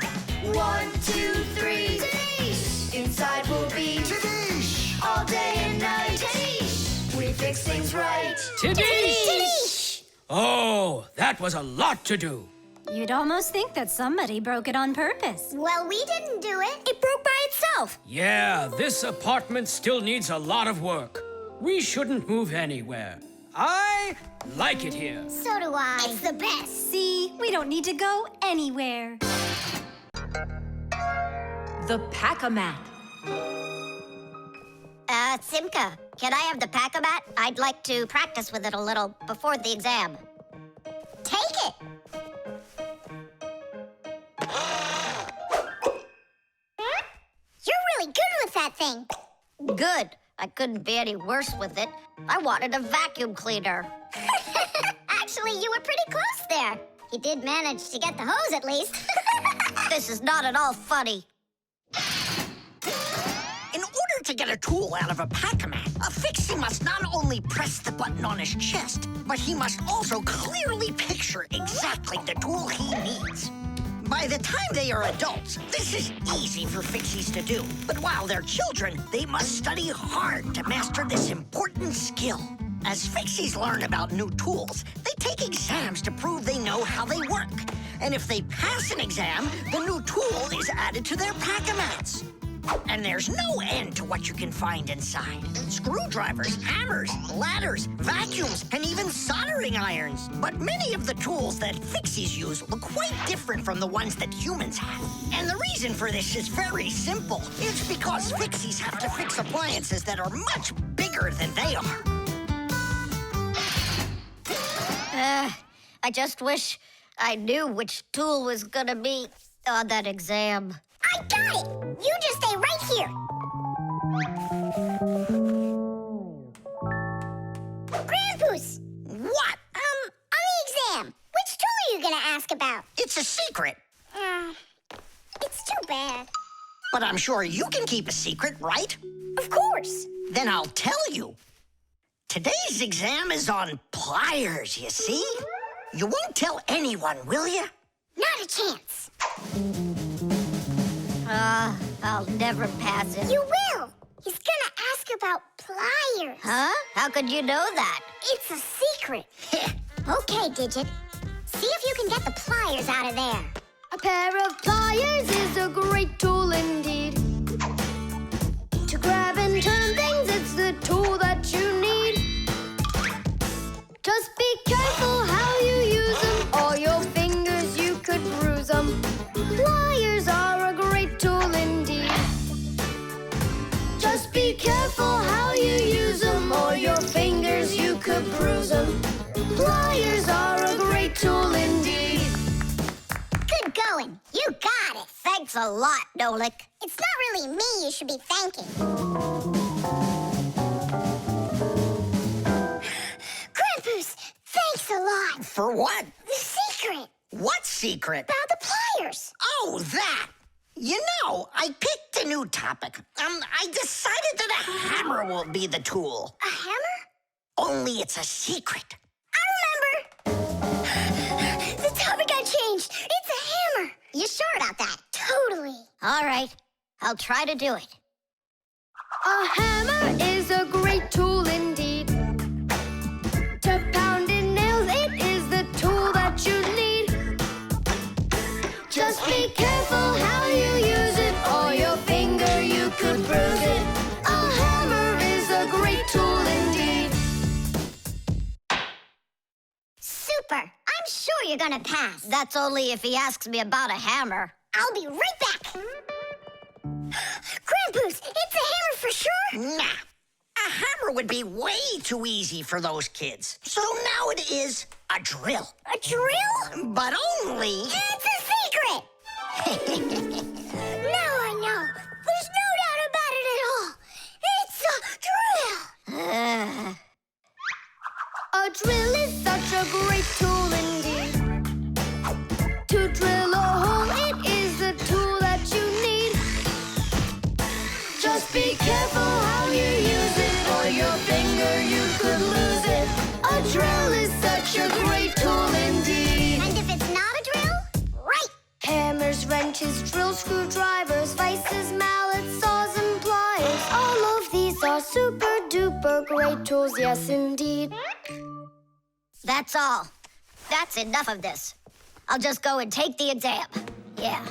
Speaker 9: 1, 2, 3, Tadish! Inside we'll be Tadish! All day and night, Tadish! We fix things right.
Speaker 7: Tadish! Oh, that was a lot to do.
Speaker 8: You'd almost think that somebody broke it on purpose.
Speaker 2: Well, we didn't do it. It broke by itself.
Speaker 7: Yeah, this apartment still needs a lot of work. We shouldn't move anywhere. I like it here.
Speaker 2: So do I. It's the best.
Speaker 8: See, we don't need to go anywhere.
Speaker 6: The Pack-A-Mat.
Speaker 5: Simka, can I have the Pack-A-Mat? I'd like to practice with it a little before the exam.
Speaker 2: Take it. You're really good with that thing.
Speaker 5: Good. I couldn't be any worse with it. I wanted a vacuum cleaner.
Speaker 2: Actually, you were pretty close there. You did manage to get the hose at least.
Speaker 5: This is not at all funny.
Speaker 4: In order to get a tool out of a Pac-Man, a Fixie must not only press the button on his chest, but he must also clearly picture exactly the tool he needs. By the time they are adults, this is easy for Fixies to do. But while they're children, they must study hard to master this important skill. As Fixies learn about new tools, they take exams to prove they know how they work. And if they pass an exam, the new tool is added to their Pack-A-Mats. And there's no end to what you can find inside. Screwdrivers, hammers, ladders, vacuums, and even soldering irons. But many of the tools that Fixies use look quite different from the ones that humans have. And the reason for this is very simple. It's because Fixies have to fix appliances that are much bigger than they are.
Speaker 5: I just wish I knew which tool was gonna be on that exam.
Speaker 2: I got it. You just stay right here. Grandpoos.
Speaker 4: What?
Speaker 2: On the exam, which tool are you gonna ask about?
Speaker 4: It's a secret.
Speaker 2: It's too bad.
Speaker 4: But I'm sure you can keep a secret, right?
Speaker 2: Of course.
Speaker 4: Then I'll tell you. Today's exam is on pliers, you see? You won't tell anyone, will you?
Speaker 2: Not a chance.
Speaker 5: I'll never pass it.
Speaker 2: You will. He's gonna ask about pliers.
Speaker 5: Huh? How could you know that?
Speaker 2: It's a secret. Okay, Digit. See if you can get the pliers out of there.
Speaker 9: A pair of pliers is a great tool indeed. To grab and turn things, it's the tool that you need. Just be careful how you use them, or your fingers, you could bruise them. Pliers are a great tool indeed. Just be careful how you use them, or your fingers, you could bruise them. Pliers are a great tool indeed.
Speaker 2: Good going. You got it.
Speaker 5: Thanks a lot, Nolik.
Speaker 2: It's not really me you should be thanking. Grandpoos, thanks a lot.
Speaker 4: For what?
Speaker 2: The secret
Speaker 4: What secret?
Speaker 2: about the pliers.
Speaker 4: Oh, that! You know, I picked a new topic. I decided that a hammer will be the tool.
Speaker 2: A hammer?
Speaker 4: Only it's a secret.
Speaker 2: I remember. The topic got changed. It's a hammer. You sure about that? Totally.
Speaker 5: All right, I'll try to do it.
Speaker 9: A hammer is a great tool indeed. To pound in nails, it is the tool that you need. Just be careful how you
Speaker 2: I'm sure you're gonna pass.
Speaker 5: That's only if he asks me about a hammer.
Speaker 2: I'll be right back. Krampus, it's a hammer for sure?
Speaker 4: Nah. A hammer would be way too easy for those kids. So now it is a drill.
Speaker 2: A drill?
Speaker 4: But only...
Speaker 2: It's a secret! Now I know. There's no doubt about it at all. It's a drill!
Speaker 9: A drill is such a great tool indeed. To drill a hole, it is the tool that you need. Just be careful how you use it, or your finger you could lose it. A drill is such a great tool indeed.
Speaker 2: And if it's not a drill, right!
Speaker 9: Hammers, wrenches, drills, screwdrivers, vices, mallets, saws, and pliers. All of these are super duper great tools, yes indeed.
Speaker 5: That's all. That's enough of this. I'll just go and take the exam. Yeah.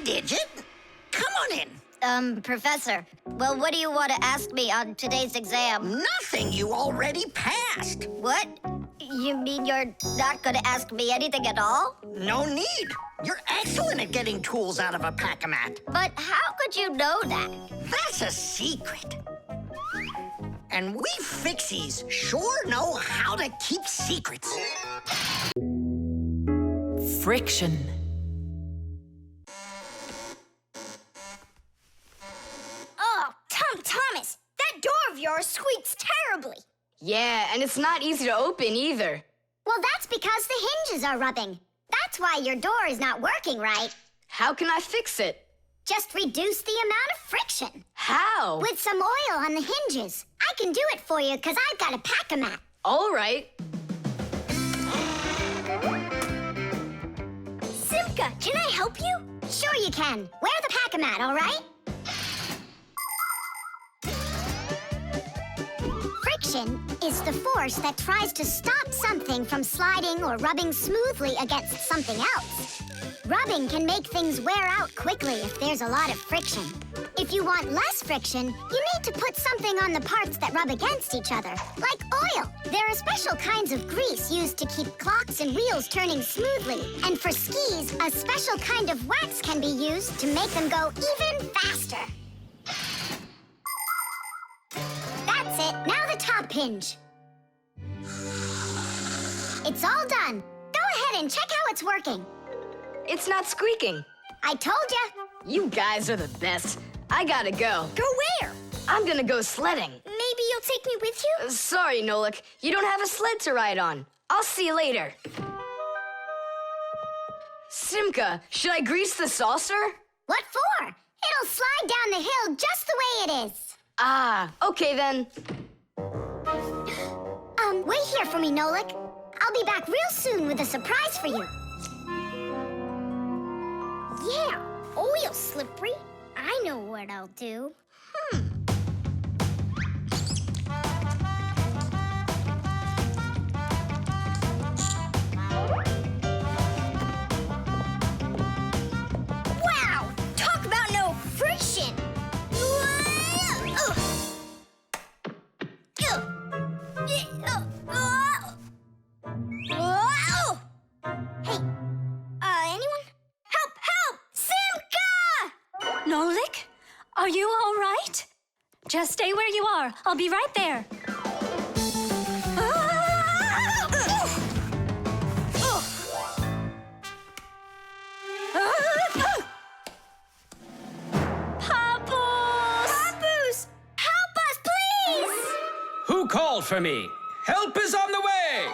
Speaker 4: Digit, come on in.
Speaker 5: Professor, well, what do you want to ask me on today's exam?
Speaker 4: Nothing, you already passed.
Speaker 5: What? You mean you're not going to ask me anything at all?
Speaker 4: No need. You're excellent at getting tools out of a pack-a-mat.
Speaker 5: But how could you know that?
Speaker 4: That's a secret. And we Fixies sure know how to keep secrets.
Speaker 6: Friction.
Speaker 2: Oh, Thomas, that door of yours squeaks terribly.
Speaker 3: Yeah, and it's not easy to open either.
Speaker 2: Well, that's because the hinges are rubbing. That's why your door is not working right.
Speaker 3: How can I fix it?
Speaker 2: Just reduce the amount of friction.
Speaker 3: How?
Speaker 2: With some oil on the hinges. I can do it for you because I've got a pack-a-mat.
Speaker 3: All right.
Speaker 2: Simka, can I help you? Sure you can. Wear the pack-a-mat, all right? Friction is the force that tries to stop something from sliding or rubbing smoothly against something else. Rubbing can make things wear out quickly if there's a lot of friction. If you want less friction, you need to put something on the parts that rub against each other, like oil. There are special kinds of grease used to keep clocks and wheels turning smoothly. And for skis, a special kind of wax can be used to make them go even faster. That's it. Now the top hinge. It's all done. Go ahead and check how it's working.
Speaker 3: It's not squeaking.
Speaker 2: I told ya.
Speaker 3: You guys are the best. I gotta go.
Speaker 2: Go where?
Speaker 3: I'm gonna go sledding.
Speaker 2: Maybe you'll take me with you?
Speaker 3: Sorry, Nolik. You don't have a sled to ride on. I'll see you later. Simka, should I grease the saucer?
Speaker 2: What for? It'll slide down the hill just the way it is.
Speaker 3: Ah, okay then.
Speaker 2: Wait here for me, Nolik. I'll be back real soon with a surprise for you. Yeah, oil slippery. I know what I'll do. Wow! Talk about no friction! Hey, anyone? Help! Help! Simka!
Speaker 8: Nolik, are you all right? Just stay where you are. I'll be right there.
Speaker 2: Papoose! Help us, please!
Speaker 10: Who called for me? Help is on the way!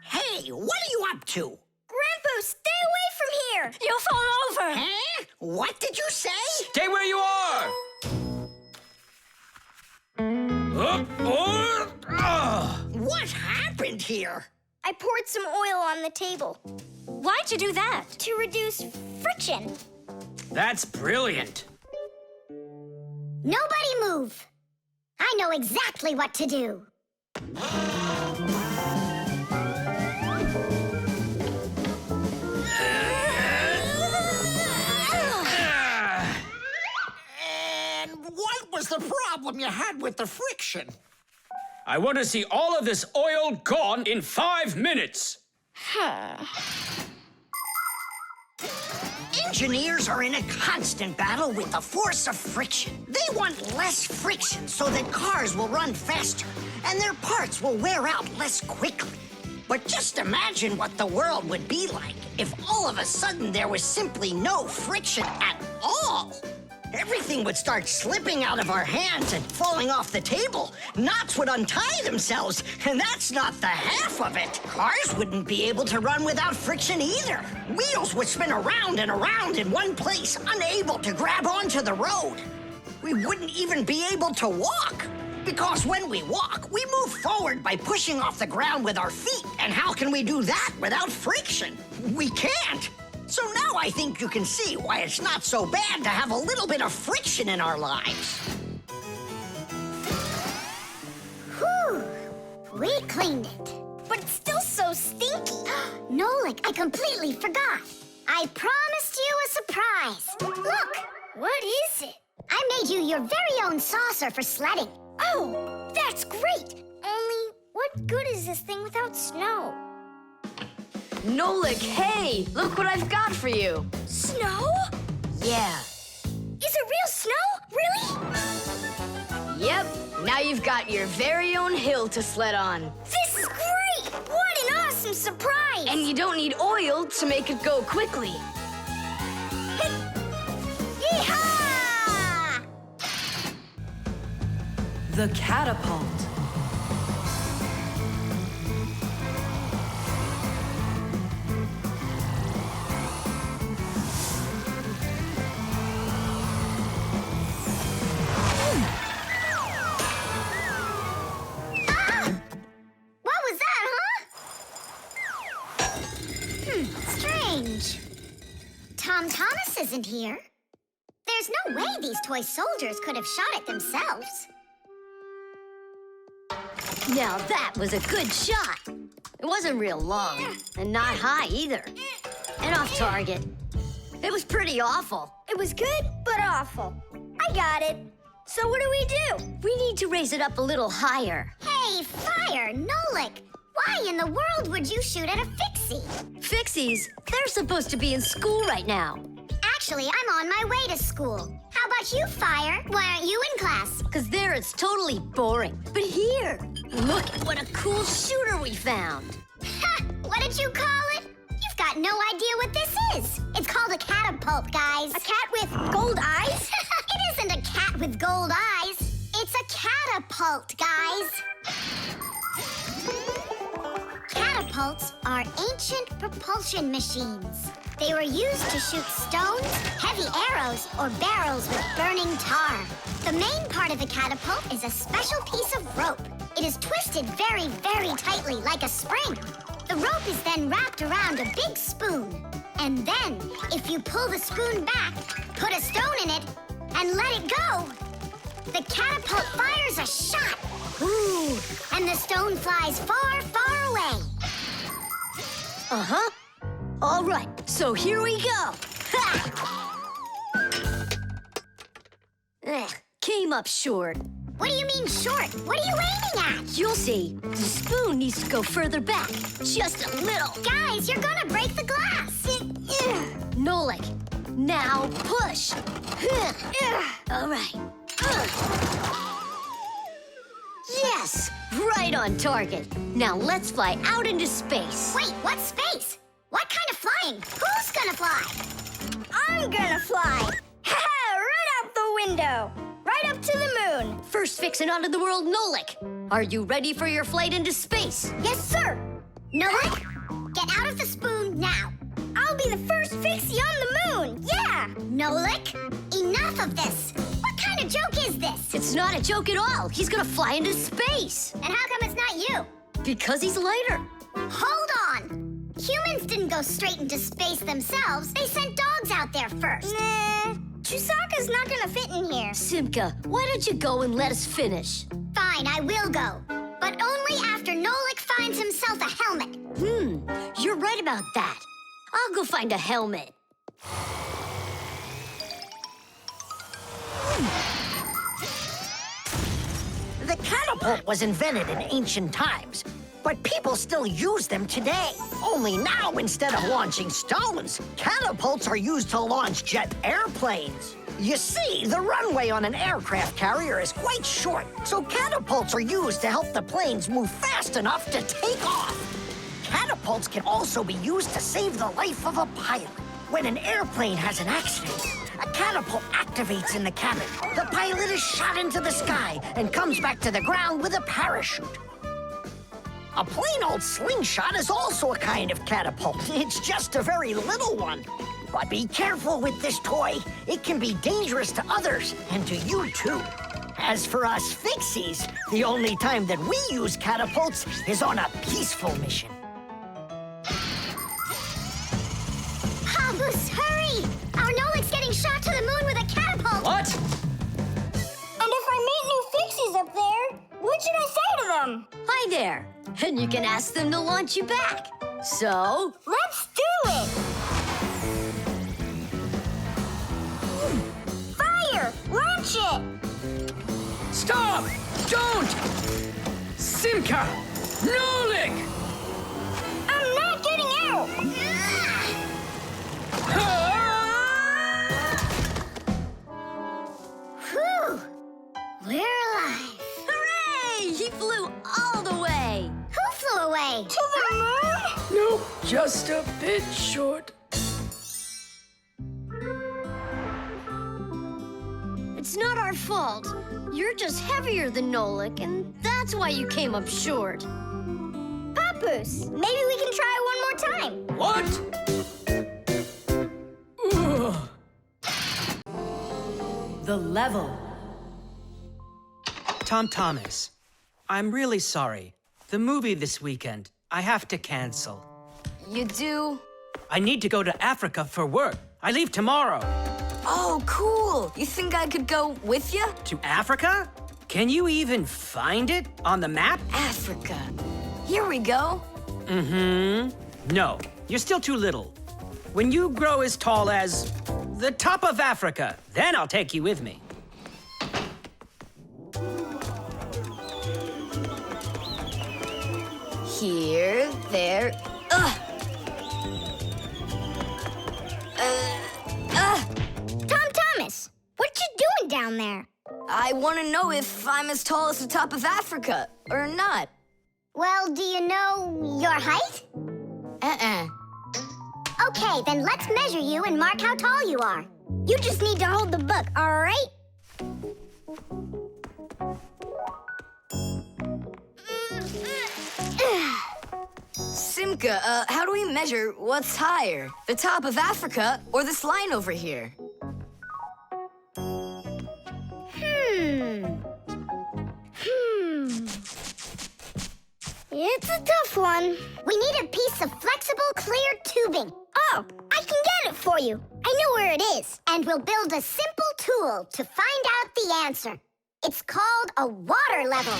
Speaker 4: Hey, what are you up to?
Speaker 2: Grandpa, stay away from here!
Speaker 8: You'll fall over.
Speaker 4: Huh? What did you say?
Speaker 10: Stay where you are!
Speaker 4: What happened here?
Speaker 2: I poured some oil on the table
Speaker 8: Why'd you do that?
Speaker 2: to reduce friction.
Speaker 10: That's brilliant.
Speaker 2: Nobody move. I know exactly what to do.
Speaker 4: And the problem you had with the friction?
Speaker 10: I want to see all of this oil gone in 5 minutes.
Speaker 4: Engineers are in a constant battle with the force of friction. They want less friction so that cars will run faster and their parts will wear out less quickly. But just imagine what the world would be like if all of a sudden there was simply no friction at all. Everything would start slipping out of our hands and falling off the table. Knots would untie themselves, and that's not the half of it. Cars wouldn't be able to run without friction either. Wheels would spin around and around in one place, unable to grab onto the road. We wouldn't even be able to walk. Because when we walk, we move forward by pushing off the ground with our feet. And how can we do that without friction? We can't. So now I think you can see why it's not so bad to have a little bit of friction in our lives.
Speaker 2: Whew! We cleaned it. But it's still so stinky. Nolik, I completely forgot. I promised you a surprise. Look! What is it? I made you your very own saucer for sledding. Oh, that's great! Only, what good is this thing without snow?
Speaker 3: Nolik, hey, look what I've got for you.
Speaker 8: Snow?
Speaker 3: Yeah.
Speaker 2: Is it real snow? Really?
Speaker 3: Yep, now you've got your very own hill to sled on.
Speaker 2: This is great! What an awesome surprise!
Speaker 3: And you don't need oil to make it go quickly.
Speaker 2: Yeehaw!
Speaker 6: The catapult.
Speaker 2: What was that, huh? Strange. Tom Thomas isn't here. There's no way these toy soldiers could have shot it themselves.
Speaker 1: Now that was a good shot. It wasn't real long, and not high either. And off target. It was pretty awful.
Speaker 2: It was good, but awful. I got it. So what do we do?
Speaker 1: We need to raise it up a little higher.
Speaker 2: Hey, Fire, Nolik! Why in the world would you shoot at a Fixie?
Speaker 1: Fixies, they're supposed to be in school right now.
Speaker 2: Actually, I'm on my way to school. How about you, Fire? Why aren't you in class?
Speaker 1: Because there it's totally boring. But here, look at what a cool shooter we found.
Speaker 2: Ha! What did you call it? You've got no idea what this is. It's called a catapult, guys. A cat with gold eyes? It isn't a cat with gold eyes. It's a catapult, guys. Catapults are ancient propulsion machines. They were used to shoot stones, heavy arrows, or barrels with burning tar. The main part of a catapult is a special piece of rope. It is twisted very, very tightly like a spring. The rope is then wrapped around a big spoon. And then, if you pull the spoon back, put a stone in it, and let it go, the catapult fires a shot. Ooh, and the stone flies far, far away.
Speaker 1: Uh-huh. All right, so here we go. Ha! Came up short.
Speaker 2: What do you mean short? What are you aiming at?
Speaker 1: You'll see. The spoon needs to go further back. Just a little.
Speaker 2: Guys, you're gonna break the glass.
Speaker 1: Nolik, now push. All right. Yes, right on target. Now let's fly out into space.
Speaker 2: Wait, what space? What kind of flying? Who's gonna fly? I'm gonna fly. Right out the window. Right up to the moon.
Speaker 1: First fixing onto the world, Nolik. Are you ready for your flight into space?
Speaker 2: Yes, sir. Nolik, get out of the spoon now. I'll be the first Fixie on the moon. Yeah. Nolik, enough of this. What kind of joke is this?
Speaker 1: It's not a joke at all. He's gonna fly into space.
Speaker 2: And how come it's not you?
Speaker 1: Because he's lighter.
Speaker 2: Hold on. Humans didn't go straight into space themselves. They sent dogs out there first. Nah, Chusaka's not gonna fit in here.
Speaker 1: Simka, why don't you go and let us finish?
Speaker 2: Fine, I will go. But only after Nolik finds himself a helmet.
Speaker 1: You're right about that. I'll go find a helmet.
Speaker 4: catapult was invented in ancient times, but people still use them today. Only now, instead of launching stones, catapults are used to launch jet airplanes. You see, the runway on an aircraft carrier is quite short, so catapults are used to help the planes move fast enough to take off. Catapults can also be used to save the life of a pilot. When an airplane has an accident, a catapult activates in the cabin. The pilot is shot into the sky and comes back to the ground with a parachute. A plain old slingshot is also a kind of catapult. It's just a very little one. But be careful with this toy. It can be dangerous to others and to you too. As for us Fixies, the only time that we use catapults is on a peaceful mission.
Speaker 2: Albus, hurry! Our Nolik's getting shot to the moon with a catapult!
Speaker 10: What?
Speaker 5: And if I meet new Fixies up there, what should I say to them?
Speaker 1: Hi there. And you can ask them to launch you back. So,
Speaker 5: Let's do it! Fire! Launch it!
Speaker 10: Stop! Don't! Simka! Nolik!
Speaker 5: I'm not getting out!
Speaker 2: Whew! We're alive.
Speaker 1: hooray! He flew all the way.
Speaker 2: Who flew away?
Speaker 5: To the moon?
Speaker 10: Nope, just a bit short.
Speaker 1: It's not our fault. You're just heavier than Nolik, and that's why you came up short.
Speaker 5: Papoose, maybe we can try one more time.
Speaker 10: What? Ugh.
Speaker 6: The level.
Speaker 11: Tom Thomas, I'm really sorry. The movie this weekend, I have to cancel.
Speaker 3: You do?
Speaker 11: I need to go to Africa for work. I leave tomorrow.
Speaker 3: Oh, cool. You think I could go with you?
Speaker 11: To Africa? Can you even find it on the map?
Speaker 3: Africa. Here we go.
Speaker 11: No, you're still too little. When you grow as tall as the top of Africa, then I'll take you with me.
Speaker 3: Here, there.
Speaker 5: Tom Thomas, what you doing down there?
Speaker 3: I want to know if I'm as tall as the top of Africa or not.
Speaker 2: Well, do you know your height? Okay, then let's measure you and mark how tall you are.
Speaker 5: You just need to hold the book, all right?
Speaker 3: Simka, how do we measure what's higher? The top of Africa or this line over here?
Speaker 2: It's a tough one. We need a piece of flexible, clear tubing.
Speaker 5: Oh, I can get it for you.
Speaker 2: I know where it is. And we'll build a simple tool to find out the answer. It's called a water level.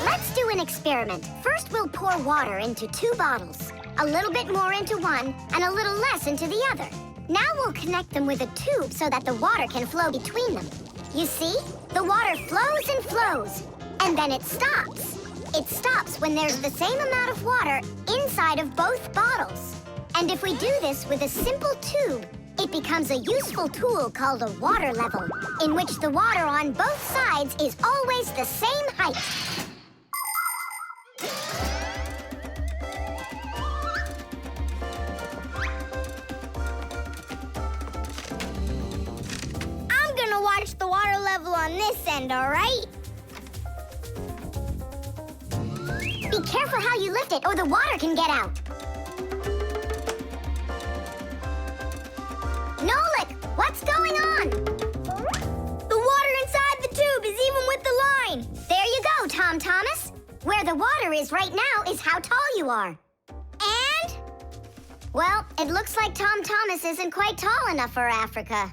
Speaker 2: Let's do an experiment. First, we'll pour water into 2 bottles. A little bit more into one, and a little less into the other. Now we'll connect them with a tube so that the water can flow between them. You see? The water flows and flows, and then it stops. It stops when there's the same amount of water inside of both bottles. And if we do this with a simple tube, it becomes a useful tool called a water level, in which the water on both sides is always the same height.
Speaker 5: I'm gonna watch the water level on this end, all right?
Speaker 2: Be careful how you lift it, or the water can get out. Nolik, what's going on?
Speaker 5: The water inside the tube is even with the line.
Speaker 2: There you go, Tom Thomas. Where the water is right now is how tall you are.
Speaker 5: And?
Speaker 2: Well, it looks like Tom Thomas isn't quite tall enough for Africa.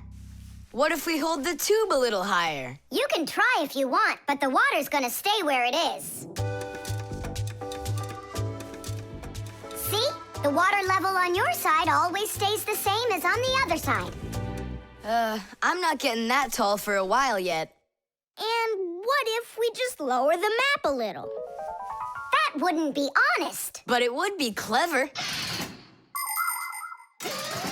Speaker 3: What if we hold the tube a little higher?
Speaker 2: You can try if you want, but the water's gonna stay where it is. See? The water level on your side always stays the same as on the other side.
Speaker 3: I'm not getting that tall for a while yet.
Speaker 5: And What if we just lower the map a little?
Speaker 2: That wouldn't be honest.
Speaker 3: But it would be clever.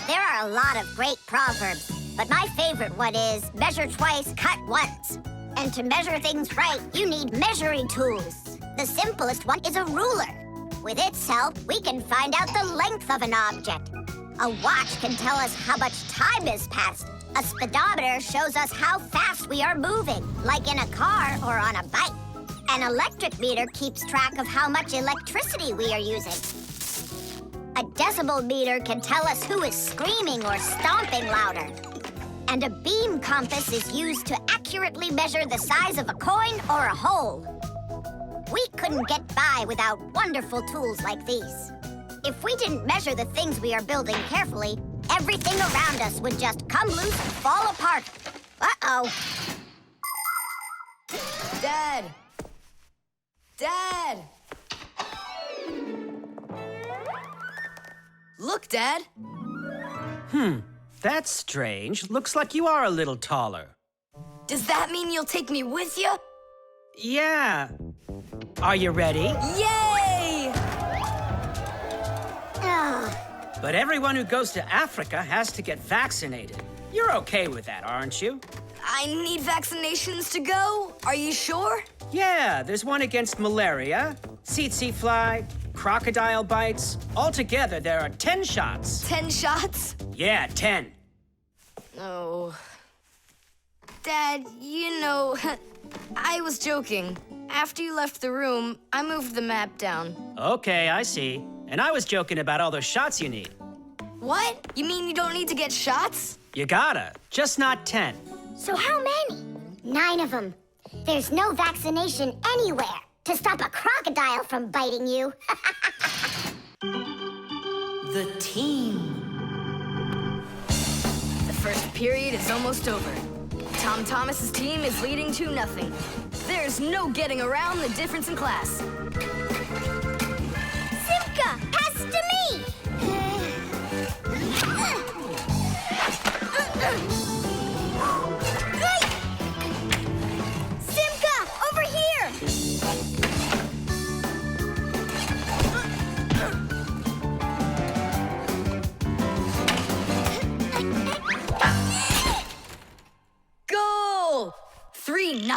Speaker 5: There are a lot of great proverbs, but my favorite one is measure twice, cut once. And to measure things right, you need measuring tools. The simplest one is a ruler. With its help, we can find out the length of an object. A watch can tell us how much time has passed. A speedometer shows us how fast we are moving, like in a car or on a bike. An electric meter keeps track of how much electricity we are using. A decibel meter can tell us who is screaming or stomping louder. And a beam compass is used to accurately measure the size of a coin or a hole. We couldn't get by without wonderful tools like these. If we didn't measure the things we are building carefully, everything around us would just come loose and fall apart. Uh-oh.
Speaker 3: Dad! Dad! Look, Dad.
Speaker 11: That's strange. Looks like you are a little taller.
Speaker 3: Does that mean you'll take me with you?
Speaker 11: Yeah. Are you ready?
Speaker 3: Yay!
Speaker 11: But everyone who goes to Africa has to get vaccinated. You're okay with that, aren't you?
Speaker 3: I need vaccinations to go. Are you sure?
Speaker 11: Yeah, there's one against malaria, tsetse fly, crocodile bites. Altogether, there are 10 shots.
Speaker 3: 10 shots?
Speaker 11: Yeah, 10.
Speaker 3: Oh. Dad, you know, I was joking. After you left the room, I moved the map down.
Speaker 11: Okay, I see. And I was joking about all those shots you need.
Speaker 3: What? You mean you don't need to get shots?
Speaker 11: You gotta, just not 10.
Speaker 2: So how many? 9 of them. There's no vaccination anywhere to stop a crocodile from biting you.
Speaker 3: The team. The first period is almost over. Tom Thomas's team is leading 2-0. There's no getting around the difference in class.
Speaker 2: Simka, pass to me!
Speaker 5: Simka, over here!
Speaker 3: Goal! 3-0.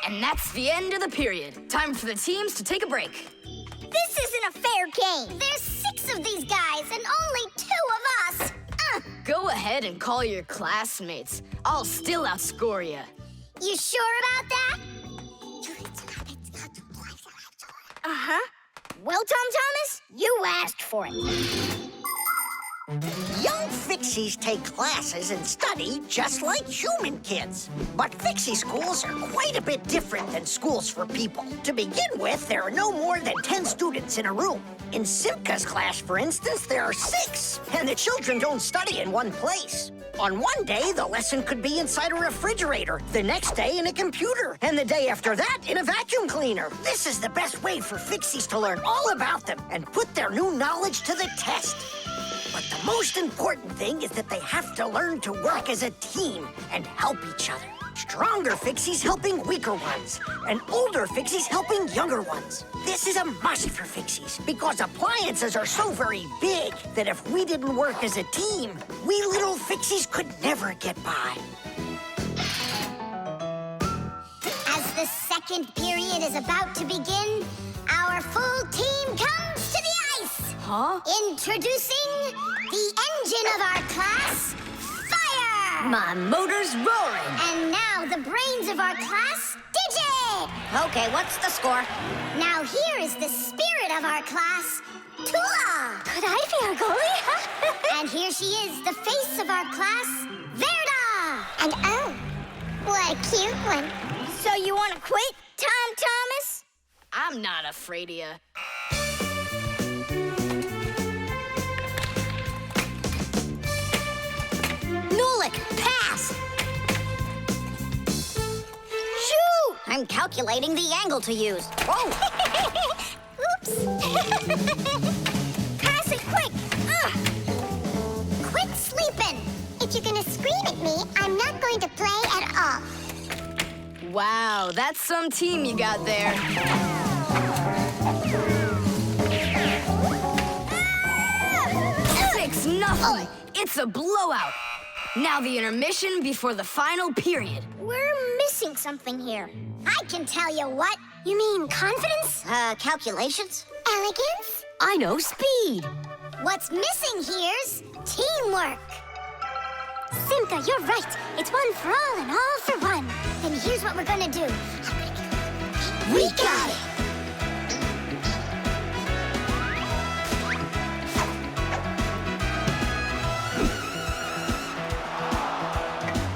Speaker 3: And that's the end of the period. Time for the teams to take a break.
Speaker 2: This isn't a fair game. There's 6 of these guys and only 2 of us.
Speaker 3: Go ahead and call your classmates. I'll still outscore you.
Speaker 2: You sure about that?
Speaker 5: Uh-huh.
Speaker 2: Well, Tom Thomas, you asked for it.
Speaker 4: Young Fixies take classes and study just like human kids. But Fixie schools are quite a bit different than schools for people. To begin with, there are no more than 10 students in a room. In Simka's class, for instance, there are 6, and the children don't study in one place. On one day, the lesson could be inside a refrigerator, the next day in a computer, and the day after that in a vacuum cleaner. This is the best way for Fixies to learn all about them and put their new knowledge to the test. But the most important thing is that they have to learn to work as a team and help each other. Stronger Fixies helping weaker ones, and older Fixies helping younger ones. This is a must for Fixies, because appliances are so very big that if we didn't work as a team, we little Fixies could never get by.
Speaker 2: As the second period is about to begin, our full team comes to the ice.
Speaker 3: Huh?
Speaker 2: Introducing the engine of our class, Fire!
Speaker 1: My motor's roaring.
Speaker 2: And now the brains of our class, Digit!
Speaker 5: Okay, what's the score?
Speaker 2: Now here is the spirit of our class, Tula!
Speaker 5: Could I be our goalie?
Speaker 2: And here she is, the face of our class, Verda! And oh, what a cute one.
Speaker 5: So you want to quit, Tom Thomas?
Speaker 3: I'm not afraid of you.
Speaker 5: Nolik, pass! Shoot! I'm calculating the angle to use. Whoa!
Speaker 2: Oops! Pass it quick! Quit sleeping! If you're gonna scream at me, I'm not going to play at all.
Speaker 3: Wow, that's some team you got there. 6-0. It's a blowout. Now the intermission before the final period.
Speaker 2: We're missing something here. I can tell you what. You mean confidence?
Speaker 5: Calculations?
Speaker 2: Elegance?
Speaker 1: I know speed.
Speaker 2: What's missing here's teamwork. Simka, you're right. It's one for all and all for one. Then here's what we're gonna do.
Speaker 1: We got it.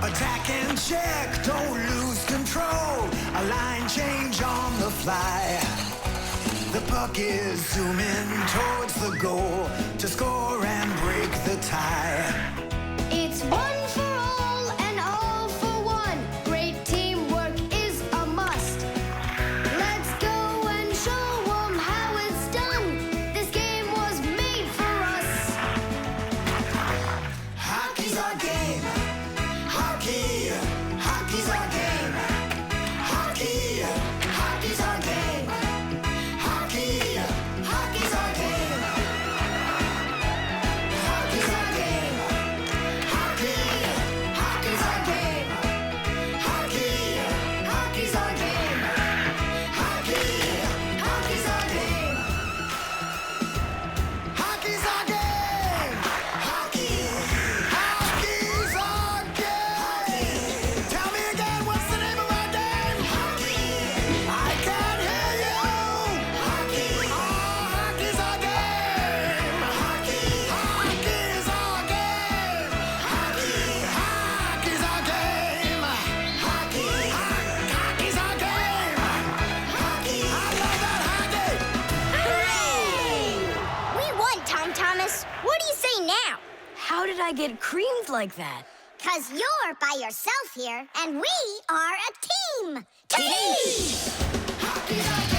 Speaker 12: Attack and check, don't lose control. A line change on the fly. The puck is zooming towards the goal to score and break the tie.
Speaker 9: It's one for all and all for one. Great teamwork is a must. Let's go and show 'em how it's done. This game was made for us.
Speaker 12: Hockey's our game. Hockey, hockey's our game. Hockey, hockey's our game. Hockey, hockey's our game. Hockey's our game. Hockey, hockey's our game. Hockey, hockey's our game. Hockey, hockey's our game. Hockey's our game. Hockey, hockey's our game. Tell me again, what's the name of our game? Hockey. I can't hear you. Hockey. Oh, hockey's our game. Hockey. Hockey's our game. Hockey. Hockey's our game. Hockey. Hockey's our game. Hockey. I love that hockey.
Speaker 2: We won, Tom Thomas. What do you say now?
Speaker 3: How did I get creamed like that?
Speaker 2: 'Cause you're by yourself here, and we are a team.
Speaker 12: Hockey's our game.